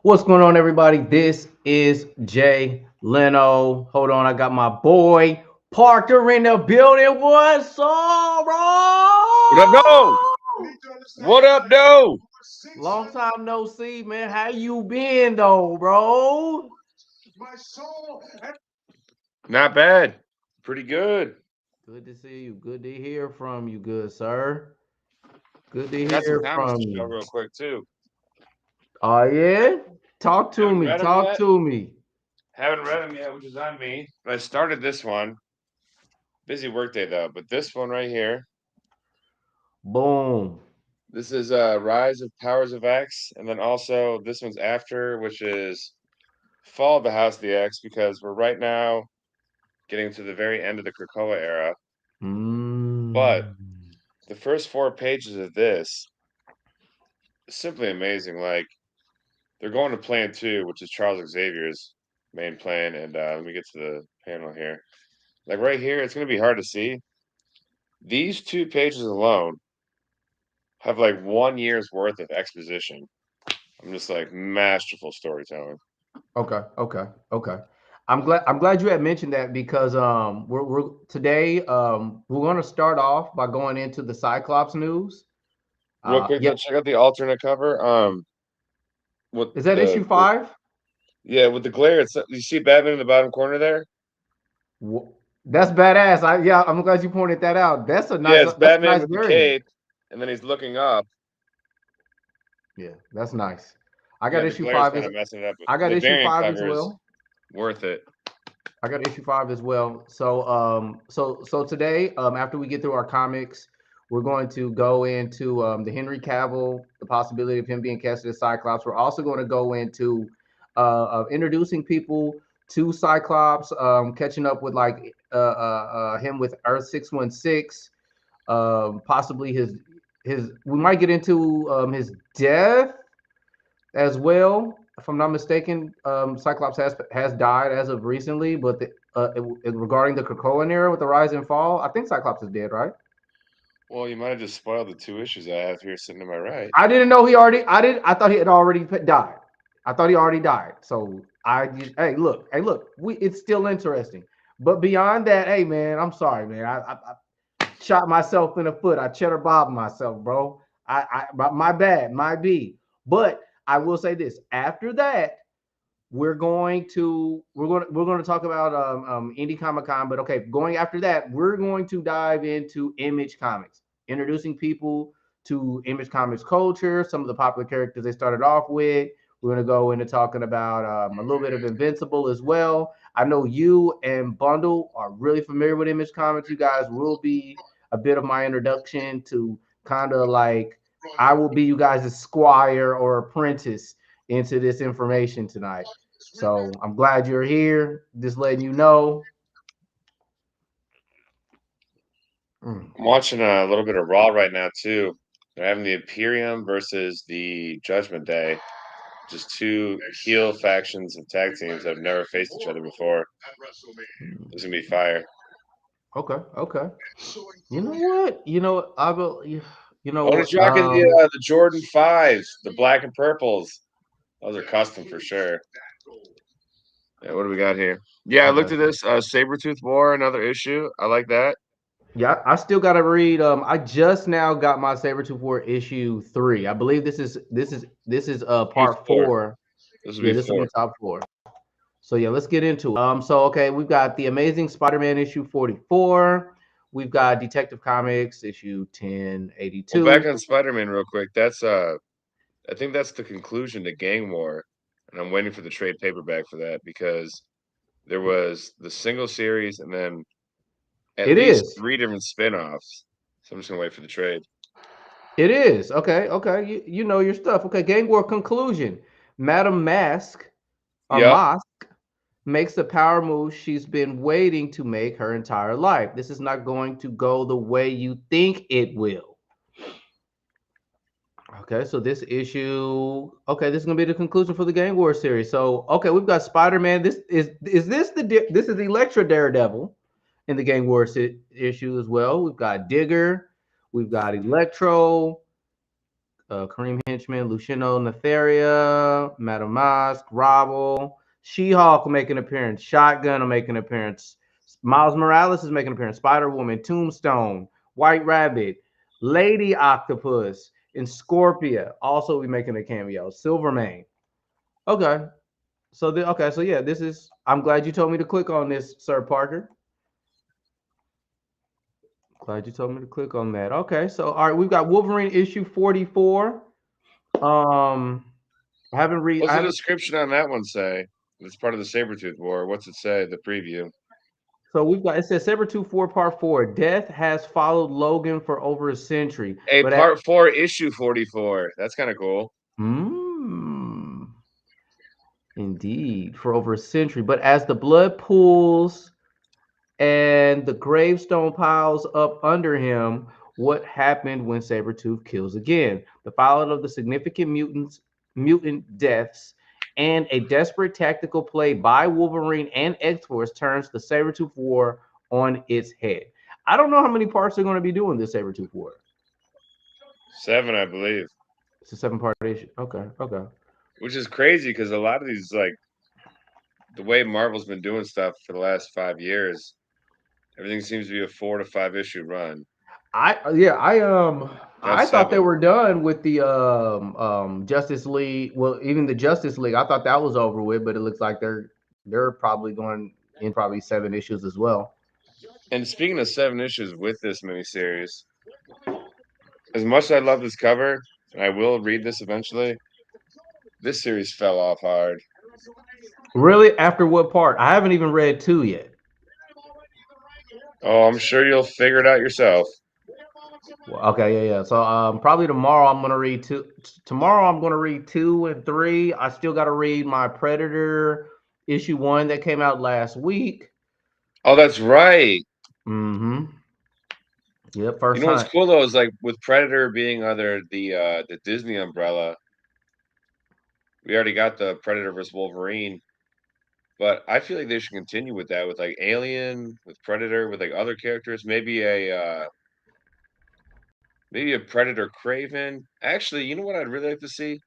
What's going on, everybody? This is Jay Leno. Hold on, I got my boy Parker in the building. What's up, What up, bro? though? What up, though? Long time no see, man. How you been, though, bro? Not bad. Pretty good. Good to see you. Good to hear from you, good sir. Good to I got some hear comics from to show you. real quick, too. Oh yeah, talk to Haven't me. read them Talk yet. to me. Haven't read them yet, which is on me. But I started this one. Busy workday, though. But this one right here, Boom. this is Rise of Powers of X. And then also this one's after, which is Fall of the House of the X, because we're right now getting to the very end of the Krakoa era. But Mm. the first 4 pages of this is simply amazing. Like, they're going to plan two, which is Charles Xavier's main plan. And let me get to the panel here. Like right here, it's going to be hard to see. These 2 pages alone have like 1 year's worth of exposition. I'm just like masterful storytelling. Okay. I'm glad you had mentioned that because we're today we're going to start off by going into the Cyclops news. Real quick Yeah, though, check out the alternate cover. With is that issue the 5? yeah, with the glare, it's you see Batman in the bottom corner there. That's badass. I'm glad you pointed that out. That's a Yeah, nice it's that's a Batman nice with the variant. cape, and then he's looking up. Yeah, that's nice. I got Yeah, the issue glare's 5 kind as of messing it up. I got The issue variant 5 as cover is well. worth it. I got issue 5 as well. So today, after we get through our comics, we're going to go into the Henry Cavill, the possibility of him being casted as Cyclops. We're also going to go into introducing people to Cyclops, catching up with like him with Earth 616, possibly his. We might get into his death as well. If I'm not mistaken, Cyclops has died as of recently, but regarding the Krakoan era with the rise and fall, I think Cyclops is dead, right? Well, you might have just spoiled the 2 issues I have here sitting to my right. I didn't know he already. I didn't. I thought he had already died. I thought he already died. So hey, look. It's still interesting. But beyond that, hey man, I'm sorry, man. I shot myself in the foot. I cheddar bobbed myself, bro. My bad, my B. But I will say this: after that, we're going to talk about Indie Comic Con, but okay, going after that, we're going to dive into Image Comics, introducing people to Image Comics culture, some of the popular characters they started off with. We're going to go into talking about a little bit of Invincible as well. I know you and Bundle are really familiar with Image Comics. You guys will be a bit of my introduction to kind of like I will be you guys' squire or apprentice into this information tonight. So I'm glad you're here. Just letting you know. Mm. I'm watching a little bit of Raw right now too. They're having the Imperium versus the Judgment Day, just two heel factions of tag teams that have never faced each other before. This is gonna be fire. Okay. You know what? I will. You Oh, know, he's rocking the Jordan fives, the black and purples. Those are custom for sure. Yeah, what do we got here? Yeah, I I looked got at you. this Sabretooth War, another issue. I like that. Yeah, I still got to read. I just now got my Sabretooth War issue 3. I believe this is Be part four. 4. This will Yeah, be this will four. be top 4. So yeah, let's get into it. So okay, we've got the Amazing Spider-Man issue 44. We've got Detective Comics issue Well, back 1082. on Spider-Man real quick. That's I think that's the conclusion to Gang War, and I'm waiting for the trade paperback for that because there was the single series and then at It least is. three different spin-offs. So I'm just gonna wait for the trade. It is. Okay. You know your stuff. Okay, Gang War conclusion. Madam Mask or Yep. Mask makes the power move she's been waiting to make her entire life. This is not going to go the way you think it will. Okay, so this issue, okay, this is gonna be the conclusion for the Gang War series. So, okay, we've got Spider-Man. This this this is Electra Daredevil in the Gang War issue as well. We've got Digger, we've got Electro, Kareem Henchman, Luciano Nefaria, Madam Mask, Robble, She-Hulk will make an appearance, Shotgun will make an appearance, Miles Morales is making an appearance, Spider-Woman, Tombstone, White Rabbit, Lady Octopus, and Scorpia also will be making a cameo. Silvermane. Okay. So yeah, this is. I'm glad you told me to click on this, Sir Parker. Glad you told me to click on that. Okay, so all right, we've got Wolverine issue 44. Um, I haven't read. What's I the haven't. description on that one say? It's part of the Sabretooth War. What's it say? The preview. So we've got. It says Sabretooth 4 Part 4. Death has followed Logan for over a century, A but at part 4, issue 44. That's kind of cool. mm, indeed for over a century. But as the blood pools and the gravestone piles up under him, what happened when Sabretooth kills again? The fallout of the significant mutant deaths and a desperate tactical play by Wolverine and X-Force turns the Sabretooth War on its head. I don't know how many parts they're going to be doing this Sabretooth War. 7, I believe. It's a 7-part issue. Okay, okay. Which is crazy because a lot of these, like, the way Marvel's been doing stuff for the last 5 years, everything seems to be a 4 to 5 issue run. Not I thought they 7. were done with the Justice League. Well, even the Justice League, I thought that was over with, but it looks like they're probably going in probably 7 issues as well. And speaking of 7 issues with this miniseries, as much as I love this cover, and I will read this eventually, this series fell off hard. Really? After what part? I haven't even read 2 yet. Oh, I'm sure you'll figure it out yourself. Well, okay, yeah, yeah. So probably tomorrow I'm gonna read 2. Tomorrow I'm gonna read 2 and 3. I still got to read my Predator issue 1 that came out last week. Oh, that's right. Mm-hmm. Yep, You first know what's time. cool though is like with Predator being under the Disney umbrella, we already got the Predator versus Wolverine, but I feel like they should continue with that with like Alien, with Predator, with like other characters, maybe a Predator Craven. Actually, you know what I'd really like to see?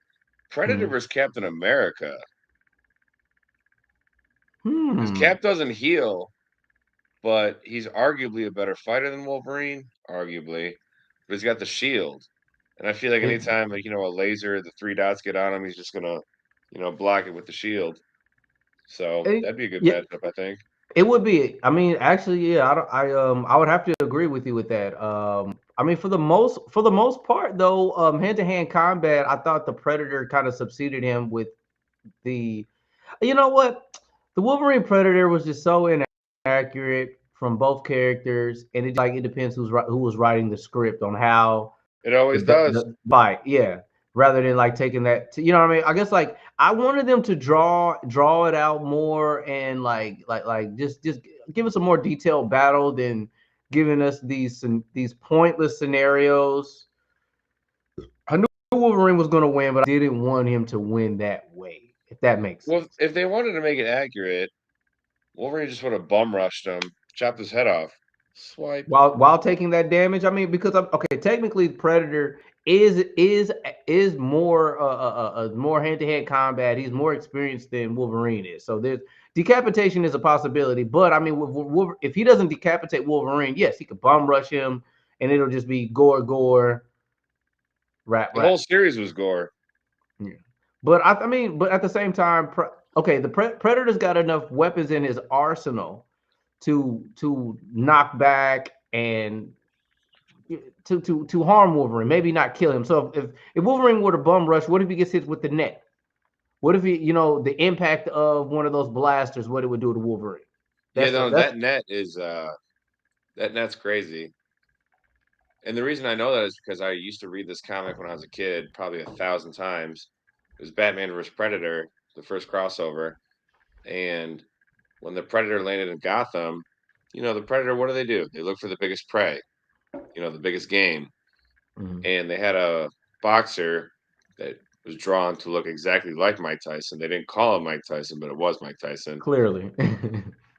Predator Hmm. versus Captain America. Because Hmm. Cap doesn't heal, but he's arguably a better fighter than Wolverine, arguably. But he's got the shield. And I feel like It, anytime like, a laser, the 3 dots get on him, he's just gonna, block it with the shield. So it, that'd be a good yeah, matchup, I think. it would be. I mean, actually, yeah, I would have to agree with you with that. I mean, for the most part, though, hand to hand combat, I thought the Predator kind of succeeded him with the. You know what? The Wolverine Predator was just so inaccurate from both characters, and it depends who was writing the script on how It always does. the fight, yeah. Rather than like taking that, you know what I mean? I guess like I wanted them to draw it out more and like just give us a more detailed battle than giving us these pointless scenarios. I knew Wolverine was going to win, but I didn't want him to win that way. If that makes Well, sense. if they wanted to make it accurate, Wolverine just would have bum rushed him, chopped his head off. Swipe. While taking that damage, I mean, because I'm okay. Technically, Predator is more hand to hand combat. He's more experienced than Wolverine is. So there's decapitation is a possibility. But I mean, if he doesn't decapitate Wolverine, yes, he could bum rush him, and it'll just be gore, rap, The whole rap. series was gore. Yeah. But I mean, but at the same time, okay, the Predator's got enough weapons in his arsenal to knock back and to harm Wolverine, maybe not kill him. So if Wolverine were to bum rush, what if he gets hit with the net? What if he, the impact of one of those blasters, what it would do to Wolverine? Yeah, That's no, that's that net's crazy. And the reason I know that is because I used to read this comic when I was a kid, probably 1,000 times. It was Batman vs. Predator, the first crossover. And when the Predator landed in Gotham, the Predator, what do? They look for the biggest prey, the biggest game. Mhm. And they had a boxer that was drawn to look exactly like Mike Tyson. They didn't call him Mike Tyson, but it was Mike Tyson. Clearly.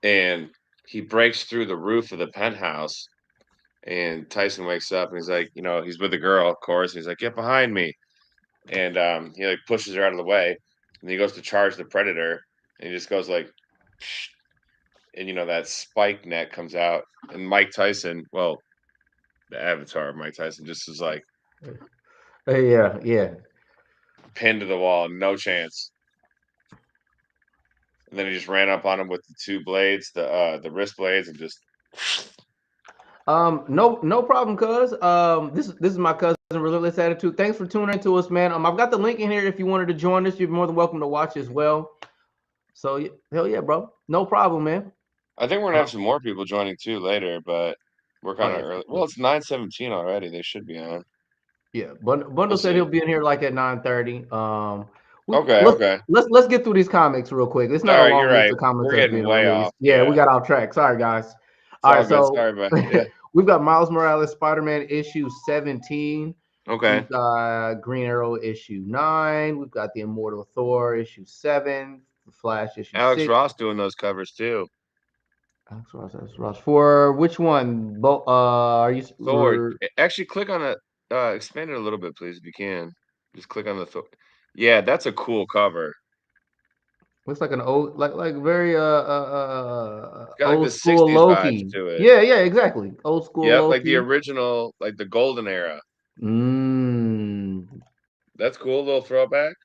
And he breaks through the roof of the penthouse. And Tyson wakes up and he's like, he's with a girl, of course. And he's like, get behind me. and he like pushes her out of the way, and he goes to charge the Predator, and he just goes like, psh, and that spike net comes out, and Mike Tyson, well, the avatar of Mike Tyson, just is like Yeah, yeah. pinned to the wall, no chance. And then he just ran up on him with the two blades, the wrist blades, and just No problem, cuz. This is my cousin Relentless Attitude. Thanks for tuning in to us, man. I've got the link in here if you wanted to join us. You're more than welcome to watch as well. So hell yeah, bro. No problem, man. I think we're gonna have some more people joining too later, but we're Oh kind of yeah, early. Well, it's 9:17 already. They should be on. yeah. We'll Bundle said see. he'll be in here like at 9:30. We, Okay, let's okay. let's get through these comics real quick. It's not All a right, you're long list right. of comics We're that's getting being way released. off. Yeah, we Yeah, got off track. Sorry, guys. it's All all right, good. so Sorry, but yeah. we've got Miles Morales Spider-Man issue 17. Okay. We've got Green Arrow issue 9. We've got the Immortal Thor issue 7. The Flash issue Alex 6. Ross doing those covers too. Alex Ross. For which one? Are you? Thor. Actually, click on it. Expand it a little bit, please, if you can. Just click on the Thor. Yeah, that's a cool cover. Looks like an old, like very It's got like the old school '60s vibes Loki. to it. Yeah, yeah, exactly. Old school Yep, like the Loki. original, like the golden era. Mmm. That's cool, little throwback.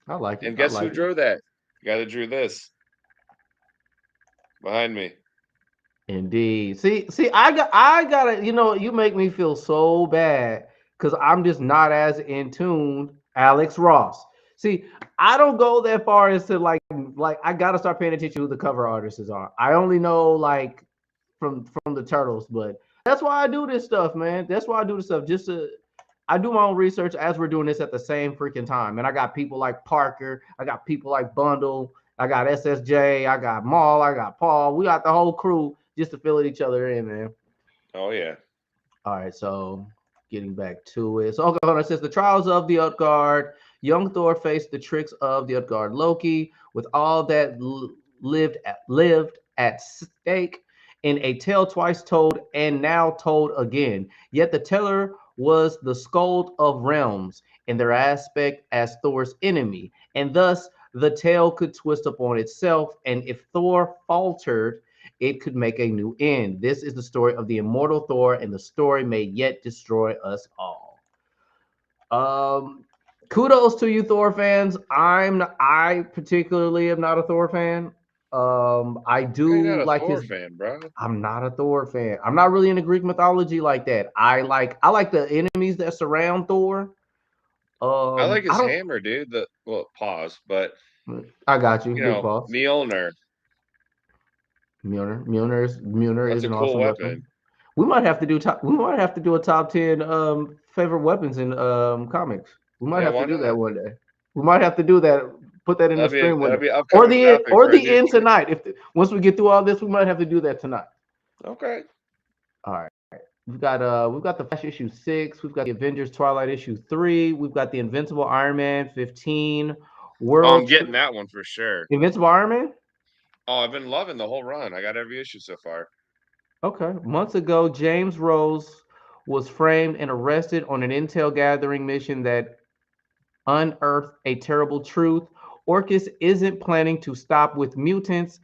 I like it. And I guess who like it. drew that? The guy that drew this behind me. Indeed. See, I gotta, you make me feel so bad because I'm just not as in tune. Alex Ross. See, I don't go that far as to like I gotta start paying attention to who the cover artists are. I only know like from the Turtles, but that's why I do this stuff, man. That's why I do this stuff. I do my own research as we're doing this at the same freaking time. And I got people like Parker, I got people like Bundle, I got SSJ, I got Maul, I got Paul. We got the whole crew just to fill each other in, man. Oh yeah. All right, so getting back to it. So, okay, hold on. It says the trials of the Utgard. Young Thor faced the tricks of the Utgard Loki with all that lived at stake in a tale twice told and now told again. Yet the teller was the Skuld of Realms in their aspect as Thor's enemy, and thus the tale could twist upon itself. And if Thor faltered, it could make a new end. This is the story of the immortal Thor, and the story may yet destroy us all. Um, Kudos to you, Thor fans. I particularly am not a Thor fan. I How you not do a like Thor his. fan, bro? I'm not a Thor fan. I'm not really into Greek mythology like that. I like the enemies that surround Thor. I like I his don't. hammer, dude. Pause, but I got you. Big boss. Mjolnir. Mjolnir is That's a an cool awesome weapon. weapon. We might have to do a top 10 favorite weapons in comics. We might Yeah, have to why do that not? one day. We might have to do that. Put that in the stream one That'd day, be an upcoming topic or for a the new end stream. tonight. Once we get through all this, we might have to do that tonight. Okay. All right. We've got the Flash issue 6. We've got the Avengers Twilight issue 3. We've got the Invincible Iron Man 15. Oh, I'm World getting that one for sure. Invincible Iron Man. Oh, I've been loving the whole run. I got every issue so far. Okay. Months ago, James Rose was framed and arrested on an intel gathering mission that unearthed a terrible truth. Orcus isn't planning to stop with mutants.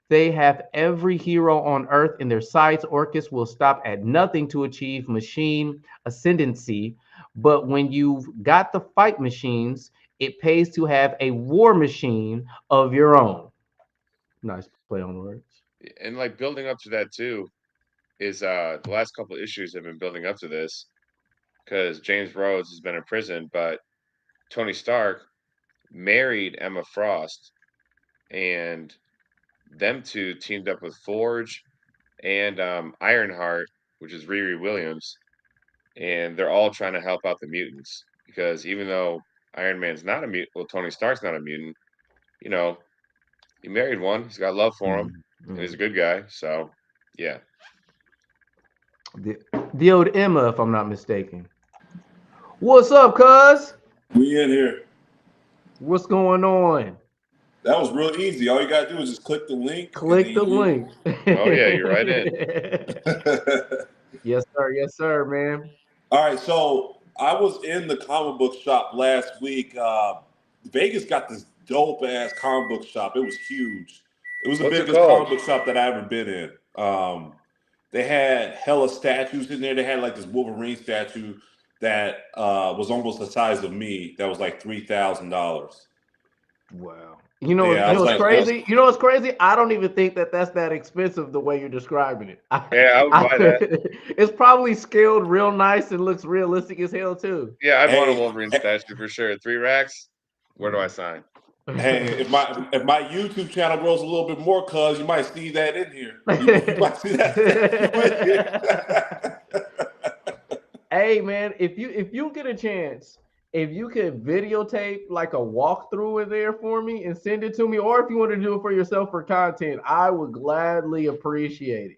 They have every hero on Earth in their sights. Orcus will stop at nothing to achieve machine ascendancy. But when you've got the fight machines, it pays to have a war machine of your own. Nice play on words. And like building up to that too is the last couple of issues have been building up to this because James Rhodes has been in prison, but Tony Stark married Emma Frost, and them two teamed up with Forge and Ironheart, which is Riri Williams, and they're all trying to help out the mutants because even though Iron Man's not a mutant, well, Tony Stark's not a mutant, you know, he married one. He's got love for him, and he's a good guy. So, yeah. The old Emma, if I'm not mistaken. What's up, cuz? We in here. What's going on? That was real easy. All you gotta do is just click the link and Click then the you. link. Oh yeah, you're right in. Yes, sir. Yes, sir, man. All right. So I was in the comic book shop last week. Vegas got this dope ass comic book shop. It was huge. It was the What's it biggest called? comic book shop that I ever been in. They had hella statues in there. They had like this Wolverine statue that was almost the size of me. That was like $3,000. Wow. Yeah, I You know was what's like, crazy? You know what's crazy? I don't even think that that's that expensive the way you're describing it. Yeah, I would buy that. It's probably scaled real nice and looks realistic as hell too. Yeah, I'd want a hey, Wolverine statue for sure. 3 racks. Where do I sign? hey, if my YouTube channel grows a little bit more, cuz you might see that in here. You might see that statue in here. Hey man, if you get a chance, if you could videotape like a walkthrough in there for me and send it to me, or if you want to do it for yourself for content, I would gladly appreciate it.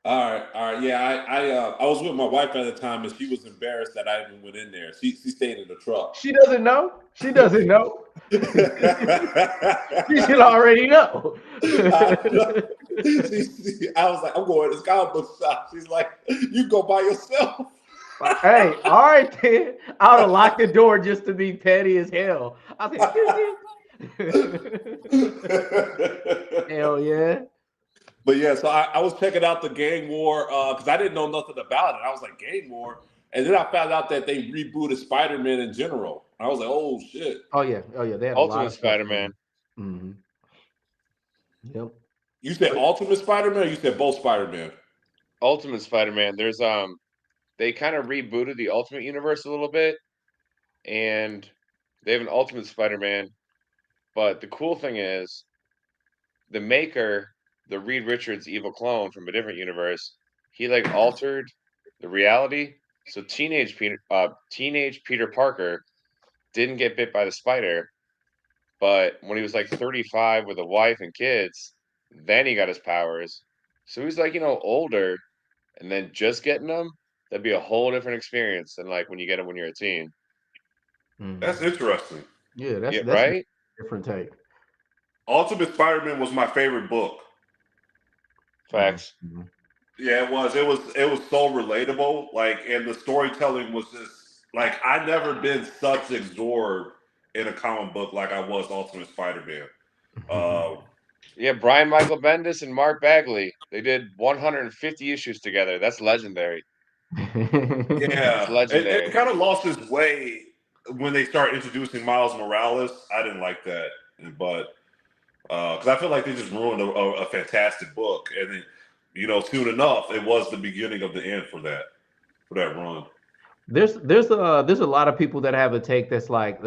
All right. Yeah, I was with my wife at the time, and she was embarrassed that I even went in there. She stayed in the truck. She doesn't know. She doesn't know. She should already know. I was like, I'm going to this comic book shop. She's like, you go by yourself. Hey, all right then. I would have locked the door just to be petty as hell. I said, hell yeah. But yeah, so I was checking out the Gang War because I didn't know nothing about it. I was like, Gang War, and then I found out that they rebooted Spider-Man in general. I was like, oh shit. Oh yeah. They had a lot Ultimate of stuff. Spider-Man. Mm-hmm. Yep. You said Ultimate Spider-Man, or you said both Spider-Man? Ultimate Spider-Man. There's they kind of rebooted the Ultimate Universe a little bit, and they have an Ultimate Spider-Man. But the cool thing is, the maker, the Reed Richards evil clone from a different universe, he like altered the reality. So teenage Peter Parker didn't get bit by the spider, but when he was like 35 with a wife and kids, then he got his powers. So he's like, older, and then just getting them, that'd be a whole different experience than like when you get them when you're a teen. That's interesting. Yeah, Yeah, that's a right? different take. Ultimate Spider-Man was my favorite book. Facts. Mm-hmm. Yeah, it was. It was so relatable. Like, and the storytelling was just like I never been such absorbed in a comic book like I was Ultimate Spider-Man. Uh, Yeah, Brian Michael Bendis and Mark Bagley. They did 150 issues together. That's legendary. That's yeah, it legendary. kind of lost its way when they started introducing Miles Morales. I didn't like that, but because I feel like they just ruined a fantastic book, and then, soon enough, it was the beginning of the end for that run. There's a lot of people that have a take that's like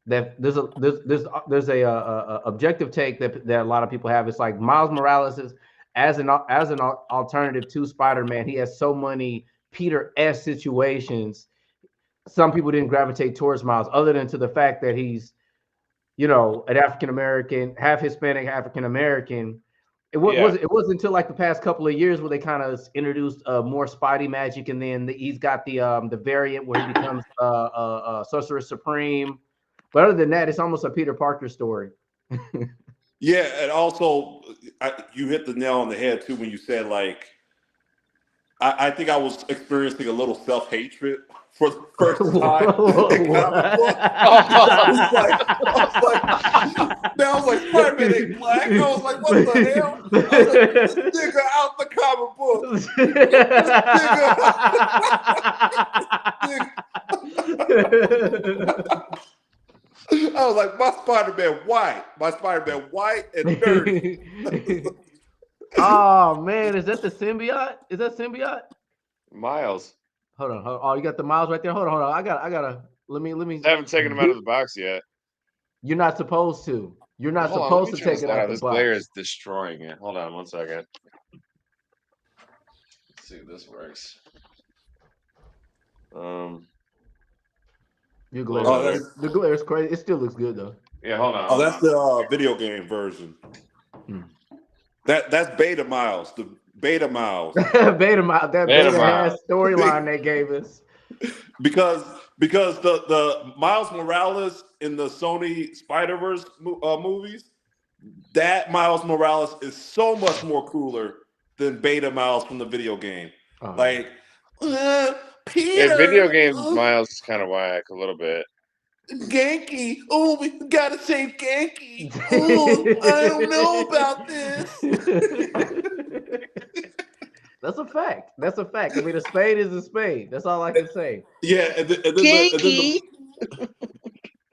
that there's a objective take that a lot of people have. It's like Miles Morales is as an alternative to Spider-Man. He has so many Peter S situations. Some people didn't gravitate towards Miles, other than to the fact that he's an African American, half Hispanic, African American. Yeah. It wasn't until like the past couple of years where they kind of introduced more Spidey magic, and then he's got the variant where he becomes Sorcerer Supreme. But other than that, it's almost a Peter Parker story. Yeah, and also you hit the nail on the head too when you said like I think I was experiencing a little self hatred for the first time in comic book because I was like, Spider Man ain't black. I was like, what the hell? I was like, get this nigga out the comic book. Get this nigga. I was like, my Spider Man white, and dirty. Oh man, is that the symbiote? Is that symbiote? Miles. Hold on. Oh, you got the Miles right there. Hold on. I gotta. Let me. I haven't taken him out of the box yet. You're not supposed to. You're not Hold on, let me supposed to turn take this it light out on. the This glare box. is destroying it. Hold on one second. Let's see if this works. Your glare, Little better. the glare is crazy. It still looks good though. Yeah, hold on. Oh, that's the video game version. Hmm. That's Beta Miles, the Beta Miles. That Beta beta has Miles. storyline they gave us. because the Miles Morales in the Sony Spider-Verse movies, that Miles Morales is so much more cooler than Beta Miles from the video game. Oh, Like, In video Peter, games, Miles is kind of whack a little bit. Genki. Oh, we gotta save Genki. Oh, I don't know about this. That's a fact. That's a fact. I mean, a spade is a spade. That's all I can say. Yeah, Genki.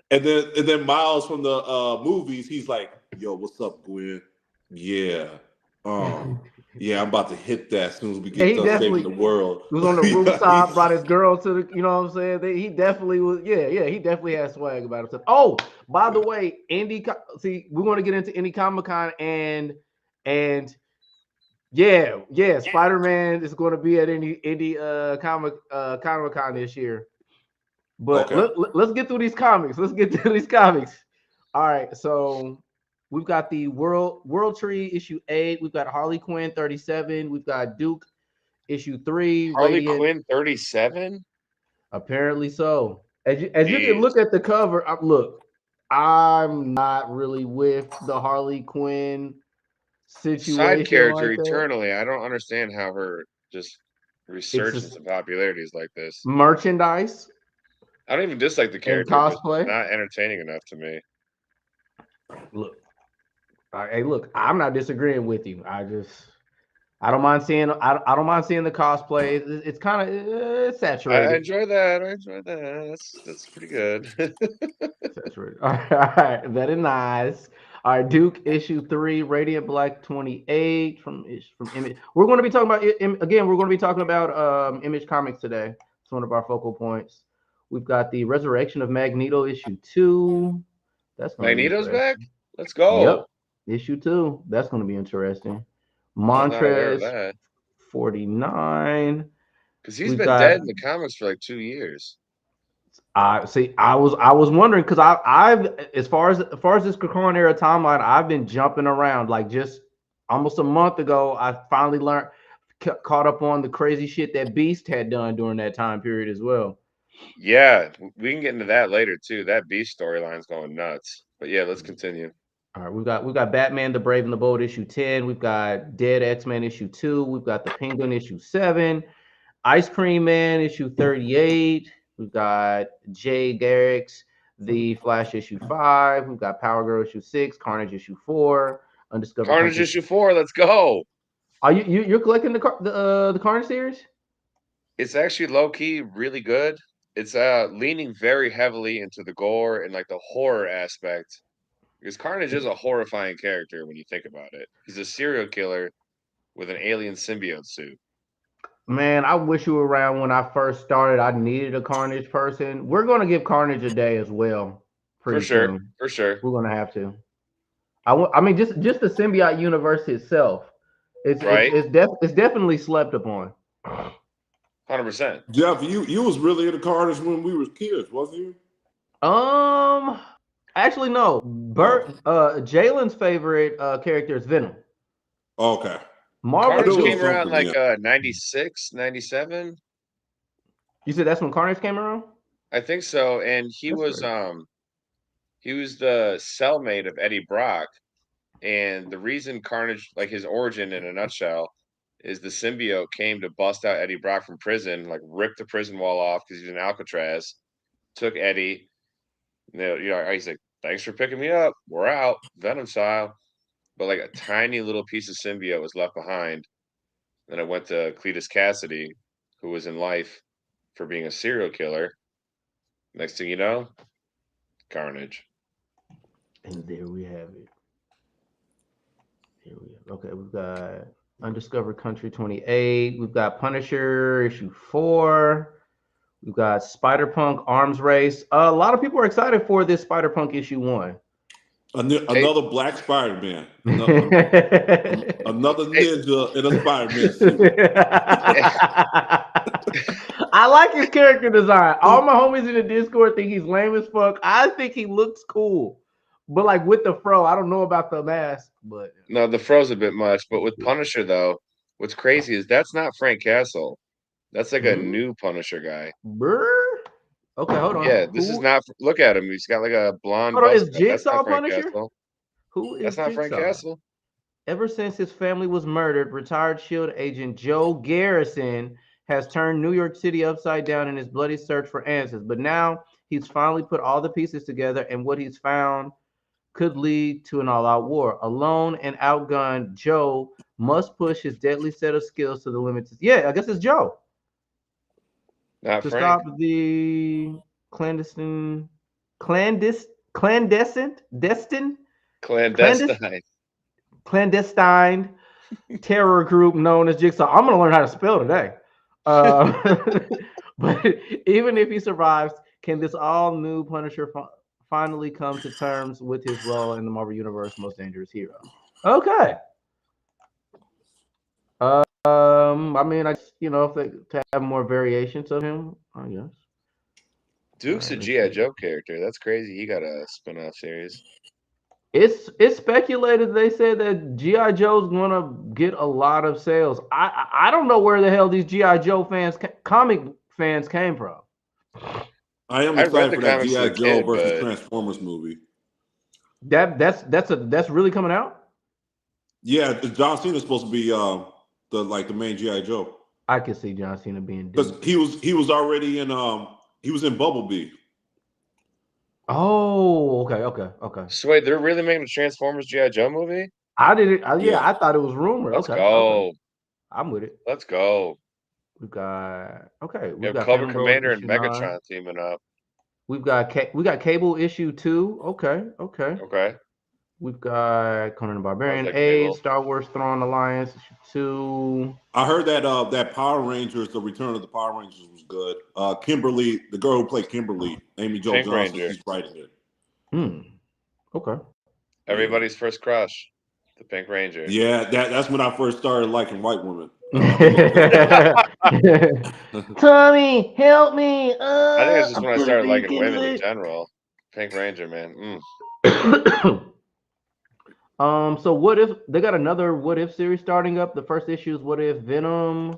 and then Miles from the movies, he's like, "Yo, what's up, Gwen? Yeah, yeah, I'm about to hit that as soon as we Yeah, get he done saving definitely the world." was on the Yeah, rooftop, brought his girl to the, you know what I'm saying? He definitely was, yeah, he definitely has swag about himself. Oh, by the way, see, we want to get into Indie Comic Con and yeah, Spider-Man is going to be at Indie Comic Con this year. But okay. let's get through these comics. Let's get through these comics. All right, so we've got the World Tree issue 8. We've got Harley Quinn 37. We've got Duke issue 3. Harley Radiant. Quinn 37. Apparently so. As you can Jeez. look at the cover, look, I'm not really with the Harley Quinn Side situation character like that. eternally. I don't understand how her just It's resurgence just in popularity is like this. merchandise I don't even dislike the and character, just cosplay. not entertaining enough to me. Look, hey, look, I'm not disagreeing with you. I don't mind seeing I don't mind seeing the cosplay. It's kind of I saturated. enjoy that. I enjoy that. That's pretty good. Saturated. All right, very nice. All right, Duke issue 3, Radiant Black 28 from Image. We're going to be talking about again. We're going to be talking about Image Comics today. It's one of our focal points. We've got the Resurrection of Magneto issue 2. That's going to be Magneto's back. interesting. Let's Yep, go. issue 2. That's going to be interesting. I was not aware of Montrez that 49. because he's We've been got dead in the comics for like 2 years. I see. I was wondering because I've as far as this Krakoan era timeline, I've been jumping around. Like just almost a month ago, I finally caught up on the crazy shit that Beast had done during that time period as well. Yeah, we can get into that later too. That Beast storyline's going nuts. But yeah, let's continue. All right, we've got Batman the Brave and the Bold issue 10. We've got Dead X-Men issue 2. We've got the Penguin issue 7. Ice Cream Man issue 38. We've got Jay Garrick's The Flash issue 5. We've got Power Girl issue 6, Carnage issue 4, Undiscovered Carnage Country. issue 4. Let's go. Are you're collecting the Carnage series? It's actually low key really good. It's leaning very heavily into the gore and like the horror aspect because Carnage is a horrifying character when you think about it. He's a serial killer with an alien symbiote suit. Man, I wish you were around when I first started. I needed a Carnage person. We're gonna give Carnage a day as well, For pretty sure. soon. For sure. We're gonna have to. I mean, just the symbiote universe itself. Right? It's definitely slept upon. 100%. Jeff, you was really into Carnage when we were kids, wasn't you? Actually, no. Jalen's favorite character is Venom. Okay. Marvel. Carnage knew it was came around something, like 96, 97. You said that's when Carnage came around? I think so. And he That's was crazy. he was the cellmate of Eddie Brock. And the reason Carnage, like his origin in a nutshell, is the symbiote came to bust out Eddie Brock from prison, like ripped the prison wall off because he's in Alcatraz, took Eddie. He's like, thanks for picking me up. We're out, Venom style. But like a tiny little piece of symbiote was left behind. Then it went to Cletus Cassidy, who was in life for being a serial killer. Next thing you know, Carnage. And there we have it. Okay, we've got Undiscovered Country 28. We've got Punisher issue 4. We've got Spider-Punk Arms Race. A lot of people are excited for this Spider-Punk issue 1. Another Black Spider-Man. Another Hey. ninja in a Spider-Man suit. I like his character design. All my homies in the Discord think he's lame as fuck. I think he looks cool. But like with the fro, I don't know about the mask, but No, the fro's a bit much. But with Punisher, though, what's crazy is that's not Frank Castle. That's like a new Punisher guy. Brr. Okay, hold on. Yeah, this is not. Look at him. He's got like a blonde Hold on, buzz is cut. That's Jigsaw not Frank Punisher? Castle. Who is That's not Frank Jigsaw? Castle. Ever since his family was murdered, retired SHIELD agent Joe Garrison has turned New York City upside down in his bloody search for answers. But now he's finally put all the pieces together, and what he's found could lead to an all-out war. Alone and outgunned, Joe must push his deadly set of skills to the limits. Yeah, I guess it's Joe Not to Frank. stop the clandestine, clandestine, destined, clandestine, Clandestine. clandestine terror group known as Jigsaw. I'm gonna learn how to spell today. Uh, but even if he survives, can this all new Punisher finally come to terms with his role in the Marvel Universe most dangerous hero? Okay. I mean, if they to have more variations of him, I guess. All Duke's right, a let's G.I. see. Joe character. That's crazy. He got a spin-off series. It's speculated. They said that GI Joe's gonna get a lot of sales. I don't know where the hell these GI Joe fans, comic fans, came from. I am I read excited the for that comics as GI a Joe kid, versus but Transformers movie. That's really coming out. Yeah, John Cena's supposed to be the main GI Joe I could see John Cena being because Duke. he was already in he was in Bumblebee. Oh, okay. so wait, they're really making a Transformers G.I. Joe movie? I did it. Yeah, Yeah, I thought it was rumor. Let's Okay. go. I'm with it. Let's go. We've Yo, got Cobra Phantom Bros Commander and issue 9. Megatron teaming up. We got Cable issue 2. Okay. Okay. We've got Conan the I was Barbarian like 8, Cable. Star Wars Throne Alliance issue 2. I heard that that Power Rangers, the Return of the Power Rangers was good. Kimberly, the girl who played Kimberly, Amy Jo Pink Johnson, Ranger. she's writing it. Okay. Yeah, Everybody's first crush. The Pink Ranger. yeah. That's when I first started liking white women. Tommy, help me. I think it's just I'm when I putting started these liking kids women in away. general. Pink Ranger, man. So what if they got another what if series starting up? The first issue is what if Venom.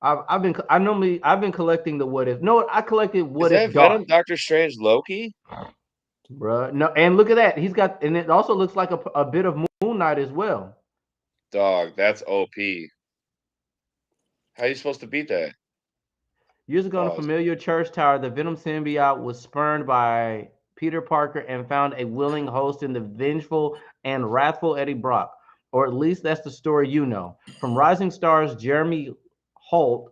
I've been collecting the what if. No, I collected Is what if that Venom, Dark, Doctor Strange, Loki? bruh. No, and look at that. He's got, and it also looks like a bit of Moon Knight as well. Dog, that's OP. How you supposed to beat that? Years ago in a Pause. familiar church tower, the Venom symbiote was spurned by Peter Parker and found a willing host in the vengeful and wrathful Eddie Brock. Or at least that's the story you know. From Rising Stars, Jeremy Holt,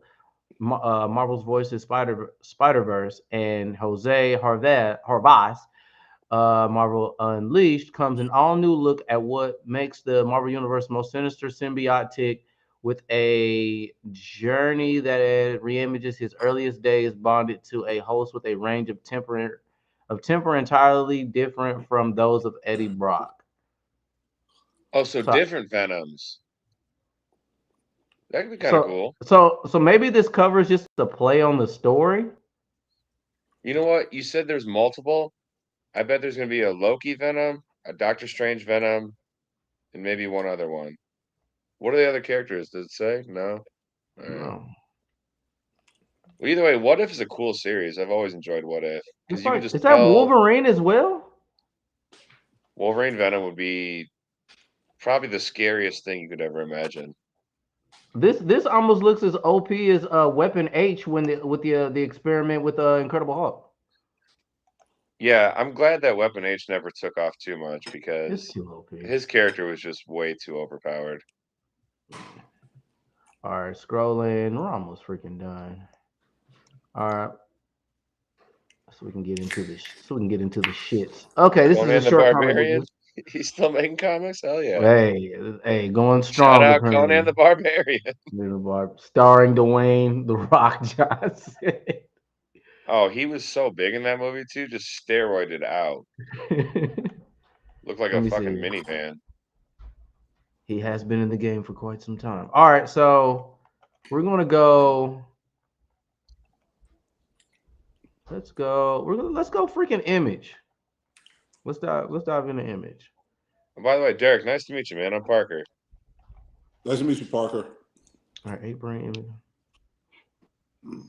Marvel's voice in Spider-Verse, and Jose Harvas, Marvel Unleashed, comes an all-new look at what makes the Marvel Universe most sinister symbiote tick, with a journey that reimages his earliest days, bonded to a host with a range of temper entirely different from those of Eddie Brock. Oh, so So, different Venoms. That could be kind of so, cool. so maybe this covers just a play on the story. You know what? You said there's multiple. I bet there's going to be a Loki Venom, a Doctor Strange Venom, and maybe one other one. What are the other characters? Does it say? No? All right. No. Well, either way, What If is a cool series. I've always enjoyed What If because you can just Is that tell Wolverine as well? Wolverine Venom would be probably the scariest thing you could ever imagine. This almost looks as OP as Weapon H when the experiment with Incredible Hulk. Yeah, I'm glad that Weapon H never took off too much It's because too OP. his character was just way too overpowered. All right, scrolling. We're almost freaking done. All right, so we can get into the shits. Okay, this is a Conan the short comic Barbarian, book. he's still making comics. Hell yeah! Hey, going Shout strong out Conan apparently. the Barbarian. Starring Dwayne the Rock Johnson. Oh, he was so big in that movie too, just steroided out. Looked like Let a me fucking see. minivan. He has been in the game for quite some time. All right, so we're gonna go. Let's go. Let's go freaking Image. Let's dive into Image. And by the way, Derek, nice to meet you, man. I'm Parker. Nice to meet you, Parker. All right, 8 brain image.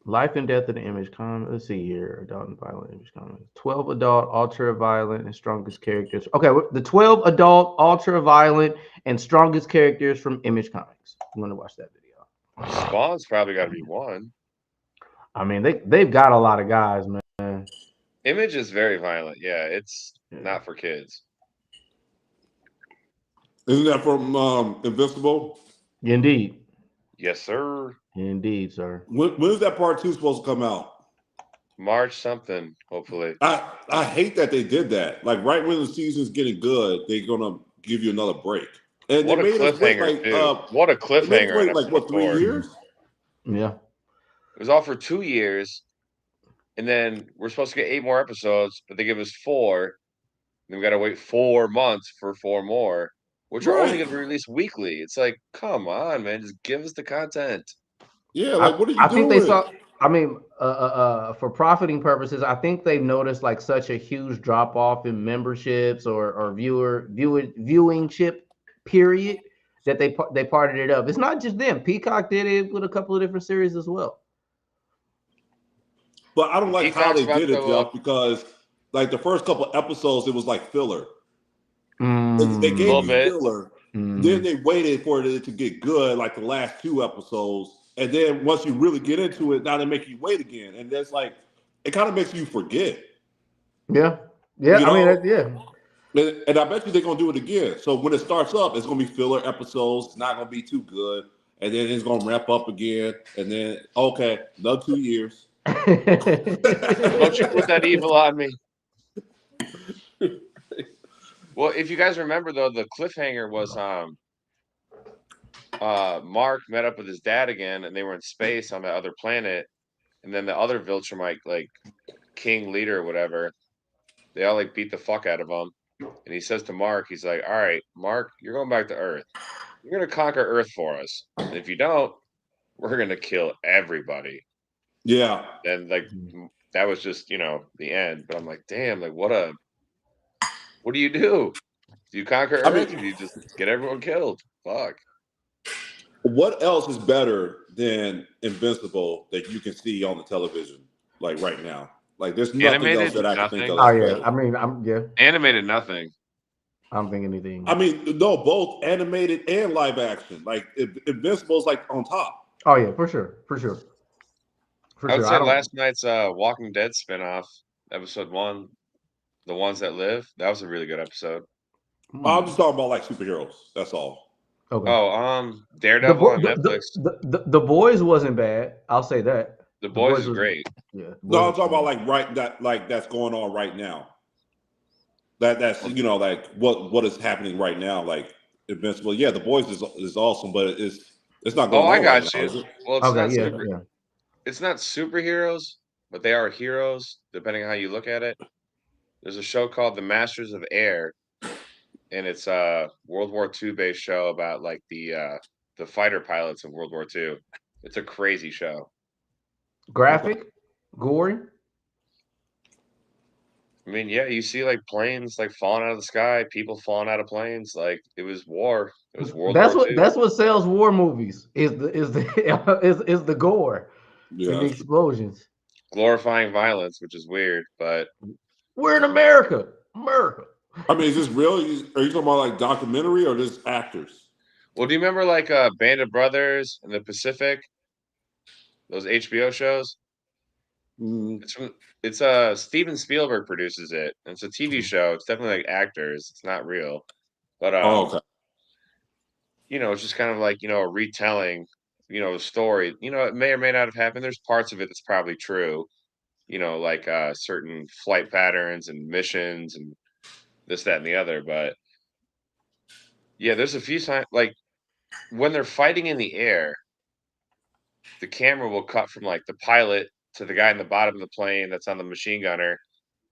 Life and death of the Image comic. Let's see here. Adult and violent Image comics. 12 adult, ultra violent, and strongest characters. Okay, the 12 adult, ultra violent, and strongest characters from Image Comics. I'm gonna watch that video. Spawn's probably got to be one. I mean, they've got a lot of guys, man. Image is very violent. Yeah, it's not for kids. Isn't that from Invincible? Indeed. Yes, sir. Indeed, sir. When is that part 2 supposed to come out? March something, hopefully. I hate that they did that. Like right when the season's getting good, they're gonna give you another break. And What they a made us wait cliffhanger, too. What a they made us cliffhanger in wait like episode what 3 4. years? Yeah. It was all for 2 years, and then we're supposed to get 8 more episodes, but they give us 4. Then we got to wait 4 months for 4 more, which are only going to be released weekly. It's like, come on, man, just give us the content. Yeah, like what are you I think they doing? saw. I mean, for profiting purposes, I think they've noticed like such a huge drop off in memberships or viewing ship period that they parted it up. It's not just them. Peacock did it with a couple of different series as well. But I don't like how Peacock's they about did it, to, Jeff, because like the first couple episodes, it was like filler. They Mm, gave little you bit. filler. mm. Then they waited for it to get good, like the last 2 episodes. And then once you really get into it, now they make you wait again. And that's like, it kind of makes you forget. Yeah, yeah. You I mean, know? yeah. And I bet you they're going to do it again. So when it starts up, it's going to be filler episodes. It's not going to be too good. And then it's going to ramp up again. And then, okay, another 2 years. Don't you put that evil on me. Well, if you guys remember, though, the cliffhanger was Mark met up with his dad again, and they were in space on that other planet. And then the other Viltrumite, like king leader or whatever, they all like beat the fuck out of him. And he says to Mark, he's like, "All right, Mark, you're going back to Earth. You're gonna conquer Earth for us. And if you don't, we're gonna kill everybody." Yeah. And like that was just the end. But I'm like, damn, like what do you do? Do you conquer I mean, Earth or do you just get everyone killed? Fuck. what else is better than Invincible that you can see on the television, like right now? Like, there's nothing else Animated, that I can think of nothing. Oh that's yeah. better. I mean, Animated, nothing. I don't think anything. I mean, no, both animated and live action. Like, Invincible's like on top. Oh yeah, for sure, for sure, for I would sure. I say don't. last night's Walking Dead spinoff, episode 1, The Ones That Live, that was a really good episode. I'm just talking about like superheroes. That's all. Okay. Oh, The, Daredevil bo- on Netflix. the boys wasn't bad. I'll say that. The The Boys boys is was great. yeah. The No, boys I'm talking was about like that's going on right now. That's like what is happening right now. Like Invincible. Yeah, the boys is awesome, but it's not Oh, going I on right got now, you. is it? Well, okay. Yeah, yeah. it's not superheroes, but they are heroes, depending on how you look at it. There's a show called The Masters of Air, and it's a World War II based show about like the fighter pilots of World War II. It's a crazy show. Okay. Graphic, gory. I mean, yeah, you see like planes like falling out of the sky, people falling out of planes. Like it was war. It was World War II. That's what sells war movies. Is the gore and Yeah, the that's true. explosions. Glorifying violence, which is weird, but We're in America. America. I mean, is this real? Are you talking about like documentary or just actors? well, do you remember like Band of Brothers and the Pacific? Those HBO shows? Mm. It's Steven Spielberg produces it. And it's a TV show. It's definitely like actors. It's not real. But Oh, okay. it's just kind of like, a retelling, a story. It may or may not have happened. There's parts of it that's probably true. Like certain flight patterns and missions and this, that, and the other. But yeah, there's a few times like when they're fighting in the air, the camera will cut from like the pilot to the guy in the bottom of the plane that's on the machine gunner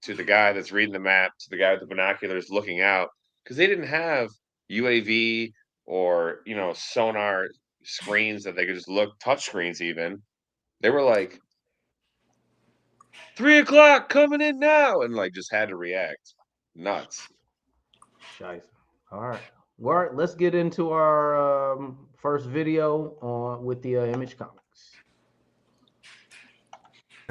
to the guy that's reading the map to the guy with the binoculars looking out because they didn't have UAV or sonar screens that they could just look touch screens even. They were like 3 o'clock coming in now and like just had to react. Nuts. Scheiße. All right. Well, all right. Let's get into our first video on with the Image Comics.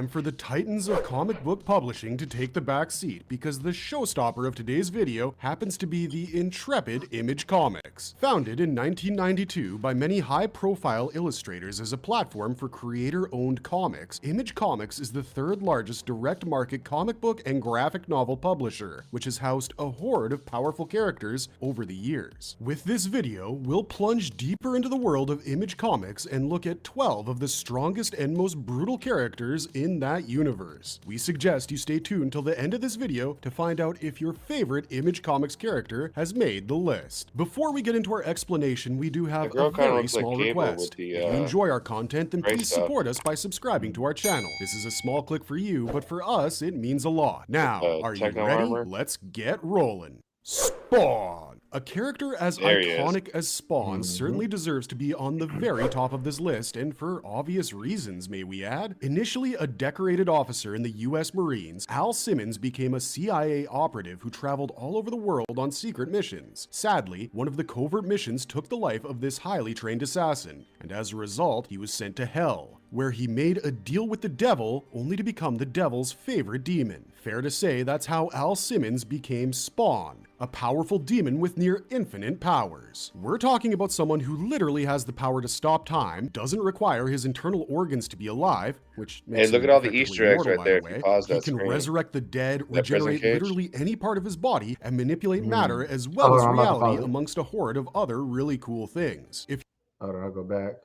And for the titans of comic book publishing to take the back seat, because the showstopper of today's video happens to be the intrepid Image Comics. Founded in 1992 by many high-profile illustrators as a platform for creator-owned comics, Image Comics is the third largest direct-market comic book and graphic novel publisher, which has housed a horde of powerful characters over the years. With this video, we'll plunge deeper into the world of Image Comics and look at 12 of the strongest and most brutal characters in that universe. We suggest you stay tuned till the end of this video to find out if your favorite Image Comics character has made the list. Before we get into our explanation, we do have a very small request. If you enjoy our content, then please support us by subscribing to our channel. This is a small click for you, but for us, it means a lot. Now, are you ready? Let's get rolling. Spawn! A character as iconic as Spawn certainly deserves to be on the very top of this list, and for obvious reasons, may we add. Initially a decorated officer in the US Marines, Al Simmons became a CIA operative who traveled all over the world on secret missions. Sadly, one of the covert missions took the life of this highly trained assassin, and as a result, he was sent to Hell, where he made a deal with the devil only to become the devil's favorite demon. Fair to say that's how Al Simmons became Spawn, a powerful demon with near infinite powers. We're talking about someone who literally has the power to stop time, doesn't require his internal organs to be alive, which makes look him at all the effectively Easter eggs immortal, right there. by If the you way. pause He that can screen. resurrect the dead, That prison regenerate cage. literally any part of his body, and manipulate matter as well as I'm about to reality pause it. amongst a horde of other really cool things. If Hold on, I'll go back.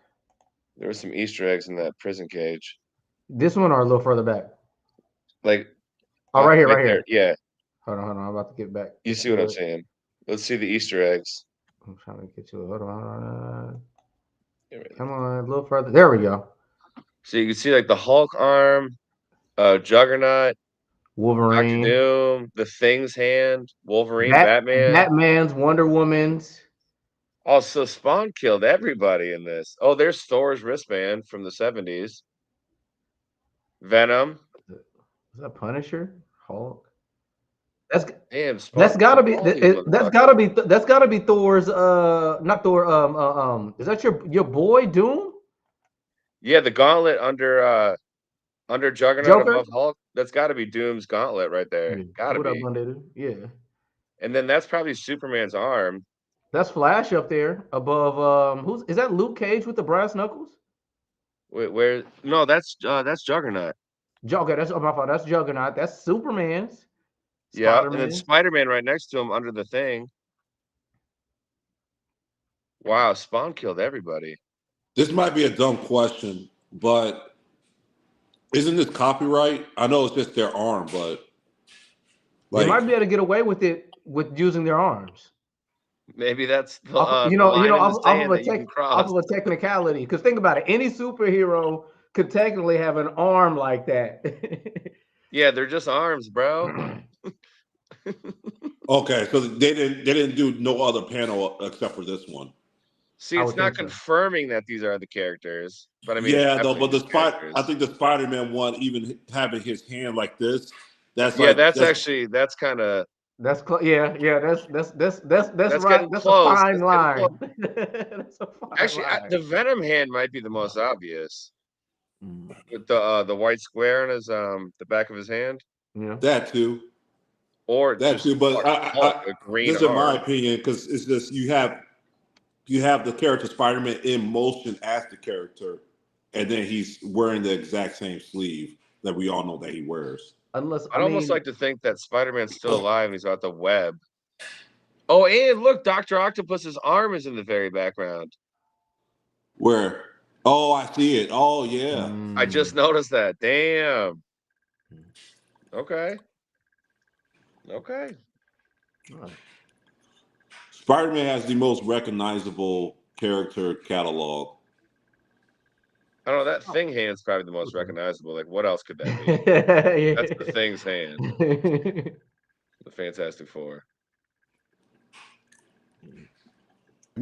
There were some Easter eggs in that prison cage. This one or a little further back? Like, Oh, right here, right right here. there. Yeah, Hold on. I'm about to get back. you see what I'm saying. Let's see the Easter eggs. I'm trying to get you. Hold on. Yeah, right. Come on, a little further. There we go. So you can see like the Hulk arm, Juggernaut, Dr. Wolverine. Doom, the Thing's hand, Wolverine, Batman. Batman's, Wonder Woman's. Also, Spawn killed everybody in this. Oh, there's Thor's wristband from the 70s. Venom. Is that Punisher? Hulk. That's Damn, Spawn that's gotta killed be all these that's gotta be Thor's not Thor is that your boy Doom? Yeah, the gauntlet under Juggernaut Joker? above Hulk. That's got to be Doom's gauntlet right there. Gotta What up, be. Monday? Yeah. And then that's probably Superman's arm. That's Flash up there above who's is that Luke Cage with the brass knuckles? Where no, that's Juggernaut. Okay, that's my fault. That's Juggernaut. That's Superman's. Yeah, Spider-Man. and then Spider-Man right next to him under the Thing. Wow, Spawn killed everybody. This might be a dumb question, but isn't this copyright? I know it's just their arm, but They might be able to get away with it with using their arms. Maybe that's the off of a technicality. Because think about it, any superhero could technically have an arm like that. Yeah, they're just arms, bro. Okay, so they didn't do no other panel except for this one. See, it's not confirming that these are the characters, but I mean, yeah, though. But I think the Spider-Man one, even having his hand like this, that's kind of that's that's right. That's a fine line. That's a fine Actually, line. the Venom hand might be the most obvious. With the white square on his the back of his hand. Yeah, that too. Or that too, but this is my opinion, because it's just you have the character Spider-Man in motion as the character, and then he's wearing the exact same sleeve that we all know that he wears. Unless I'd almost like to think that Spider-Man's still alive and he's got the web. Oh, and look, Dr. Octopus's arm is in the very background. Where? Oh, I see it. Oh, yeah. I just noticed that. Damn. Okay. Spider-Man has the most recognizable character catalog. I don't know, that Thing hand's probably the most recognizable. Like, what else could that be? That's the Thing's hand. The Fantastic Four.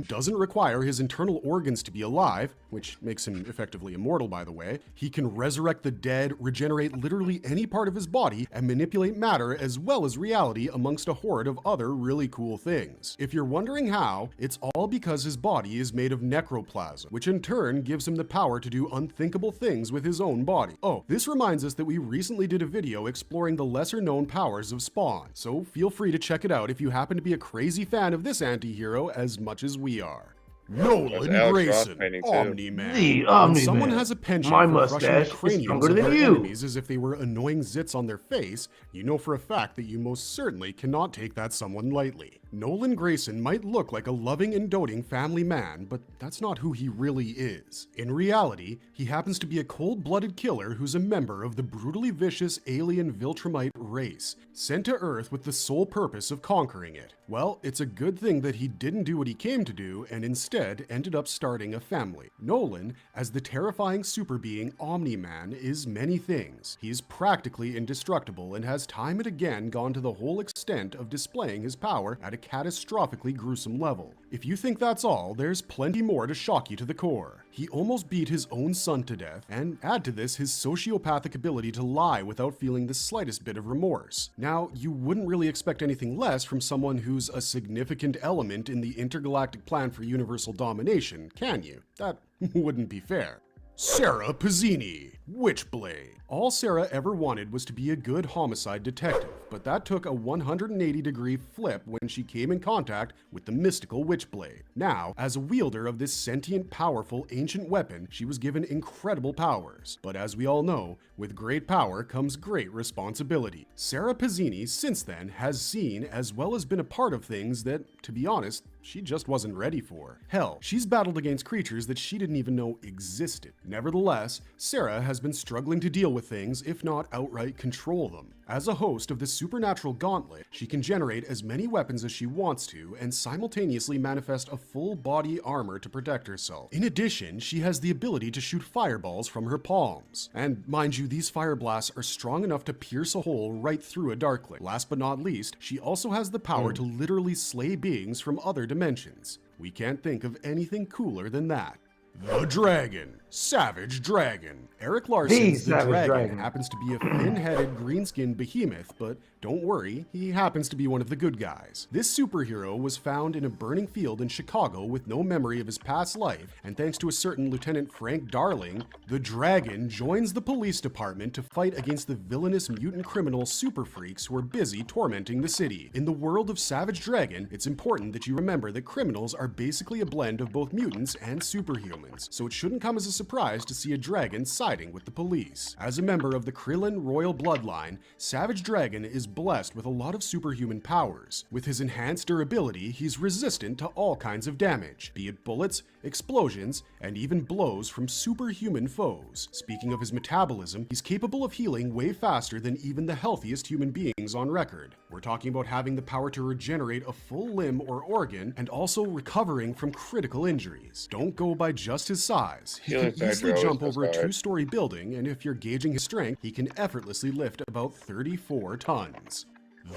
doesn't require his internal organs to be alive, which makes him effectively immortal, by the way. He can resurrect the dead, regenerate literally any part of his body, and manipulate matter as well as reality amongst a horde of other really cool things. If you're wondering how, it's all because his body is made of necroplasm, which in turn gives him the power to do unthinkable things with his own body. Oh, this reminds us that we recently did a video exploring the lesser known powers of Spawn, so feel free to check it out if you happen to be a crazy fan of this anti-hero as much as we are. Nolan Alex Ross Grayson, painting, too. Omni-Man. The When Omni-Man. someone has a penchant My for crushing the mustache is craniums stronger of than their you. enemies as if they were annoying zits on their face, you know for a fact that you most certainly cannot take that someone lightly. Nolan Grayson might look like a loving and doting family man, but that's not who he really is. In reality, he happens to be a cold-blooded killer who's a member of the brutally vicious alien Viltrumite race, sent to Earth with the sole purpose of conquering it. Well, it's a good thing that he didn't do what he came to do and instead ended up starting a family. Nolan, as the terrifying super being Omni-Man, is many things. He's practically indestructible and has time and again gone to the whole extent of displaying his power at a catastrophically gruesome level. If you think that's all, there's plenty more to shock you to the core. He almost beat his own son to death, and add to this his sociopathic ability to lie without feeling the slightest bit of remorse. Now, you wouldn't really expect anything less from someone who's a significant element in the intergalactic plan for universal domination, can you? That wouldn't be fair. Sarah Pizzini, Witchblade. All Sarah ever wanted was to be a good homicide detective, but that took a 180-degree flip when she came in contact with the mystical Witchblade. Now, as a wielder of this sentient, powerful, ancient weapon, she was given incredible powers. But as we all know, with great power comes great responsibility. Sarah Pizzini, since then, has seen as well as been a part of things that, to be honest, she just wasn't ready for. Hell, she's battled against creatures that she didn't even know existed. Nevertheless, Sarah has been struggling to deal with things, if not outright control them. As a host of the supernatural gauntlet, she can generate as many weapons as she wants to and simultaneously manifest a full body armor to protect herself. In addition, she has the ability to shoot fireballs from her palms. And mind you, these fire blasts are strong enough to pierce a hole right through a darkling. Last but not least, she also has the power to literally slay beings from other dimensions. We can't think of anything cooler than that. The Dragon. Savage Dragon. Eric Larson's The Savage Dragon Dragon. happens to be a thin-headed, green-skinned behemoth, but don't worry, he happens to be one of the good guys. This superhero was found in a burning field in Chicago with no memory of his past life, and thanks to a certain Lieutenant Frank Darling, the Dragon joins the police department to fight against the villainous mutant criminal super freaks who are busy tormenting the city. In the world of Savage Dragon, it's important that you remember that criminals are basically a blend of both mutants and superhumans, so it shouldn't come as a surprise to see a dragon siding with the police. As a member of the Krillin royal bloodline, Savage Dragon is blessed with a lot of superhuman powers. With his enhanced durability, he's resistant to all kinds of damage, be it bullets, explosions, and even blows from superhuman foes. Speaking of his metabolism, he's capable of healing way faster than even the healthiest human beings on record. We're talking about having the power to regenerate a full limb or organ, and also recovering from critical injuries. Don't go by just his size. He Healing can factor easily always jump goes over a hard. two-story building, and if you're gauging his strength, he can effortlessly lift about 34 tons.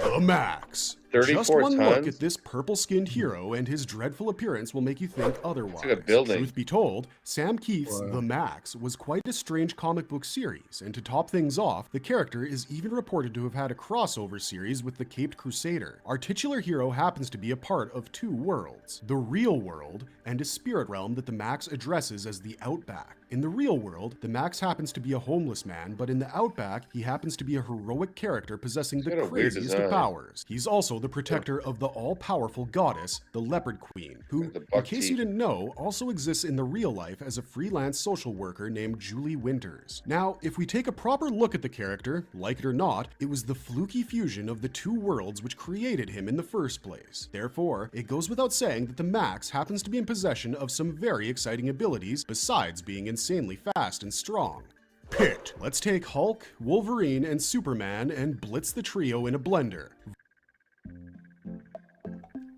The Max. 34 Just one look tons? at this purple-skinned hero and his dreadful appearance will make you think otherwise. like a building. Truth be told, Sam Keith's The Max was quite a strange comic book series, and to top things off, the character is even reported to have had a crossover series with the Caped Crusader. Our titular hero happens to be a part of two worlds, the real world and a spirit realm that the Max addresses as the Outback. In the real world, the Max happens to be a homeless man, but in the Outback, he happens to be a heroic character possessing the got a weird craziest of design. powers. He's also the protector of the all-powerful goddess, the Leopard Queen, who, The in buck case teeth. you didn't know, also exists in the real life as a freelance social worker named Julie Winters. Now, if we take a proper look at the character, like it or not, it was the fluky fusion of the two worlds which created him in the first place. Therefore, it goes without saying that the Max happens to be in possession of some very exciting abilities besides being insanely fast and strong. Pit. Let's take Hulk, Wolverine, and Superman and blitz the trio in a blender.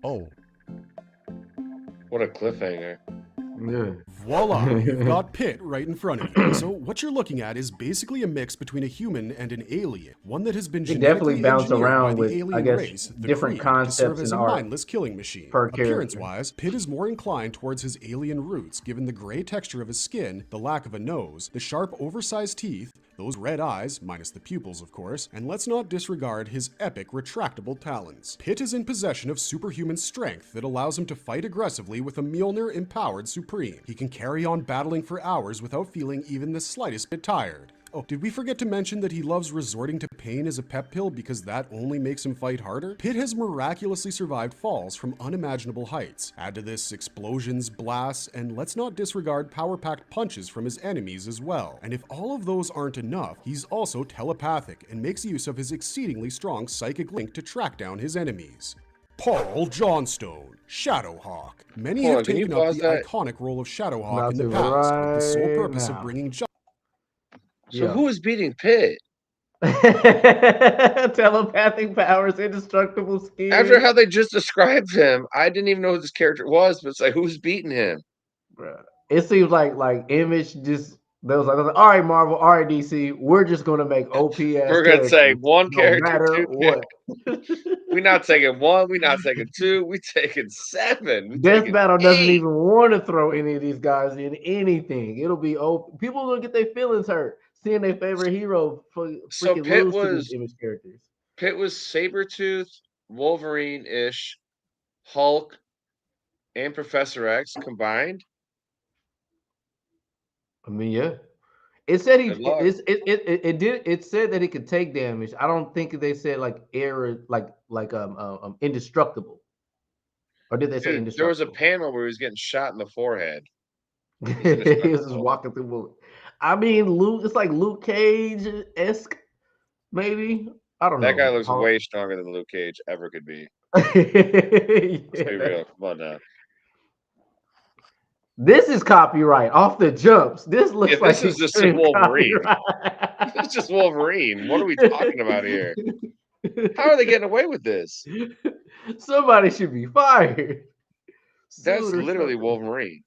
Oh, What a cliffhanger. Yeah. Voila, you've got Pitt right in front of you. So what you're looking at is basically a mix between a human and an alien, one that has been It definitely genetically bounce engineered by around the with, I alien guess, race, the different Kree, to serve concepts as in a art mindless killing machine. per character. Appearance-wise, Pitt is more inclined towards his alien roots, given the gray texture of his skin, the lack of a nose, the sharp, oversized teeth, those red eyes, minus the pupils of course, and let's not disregard his epic retractable talons. Pitt is in possession of superhuman strength that allows him to fight aggressively with a Mjolnir-empowered Supreme. He can carry on battling for hours without feeling even the slightest bit tired. Oh, did we forget to mention that he loves resorting to pain as a pep pill because that only makes him fight harder? Pitt has miraculously survived falls from unimaginable heights. Add to this explosions, blasts, and let's not disregard power-packed punches from his enemies as well. And if all of those aren't enough, he's also telepathic and makes use of his exceedingly strong psychic link to track down his enemies. Paul Johnstone, Shadowhawk. Many Hold have on, can you taken up pause the that? iconic role of Shadowhawk About in the to past with the sole right purpose of now. bringing justice. So Yeah. who is beating Pitt? Telepathic powers, indestructible skin. After how they just described him, I didn't even know who this character was, but it's like, who's beating him? Bruh. It seems like Image just they was like, all right, Marvel, all right, DC, we're just gonna make OP ass We're gonna say characters one no character, matter two what. We're not taking one, we're not taking two, we taking seven, we Death taking Battle doesn't 8. even want to throw any of these guys in anything. It'll be people are gonna get their feelings hurt seeing their favorite hero So freaking lose to these Image characters. Pitt was Sabretooth, Wolverine-ish, Hulk, and Professor X combined. I mean, yeah. It said Good luck. it said that it could take damage. I don't think they said like air like indestructible. Or did they say Dude, there was a indestructible? panel where he was getting shot in the forehead. He was just walking through. I mean, it's like Luke Cage esque, maybe. I don't know. That guy looks way stronger than Luke Cage ever could be. Let's be real. Come on now. This is copyright off the jumps. This looks Yeah, like this is just extreme Wolverine. copyright. It's just Wolverine. What are we talking about here? How are they getting away with this? Somebody should be fired. That's Sued or literally something. Wolverine.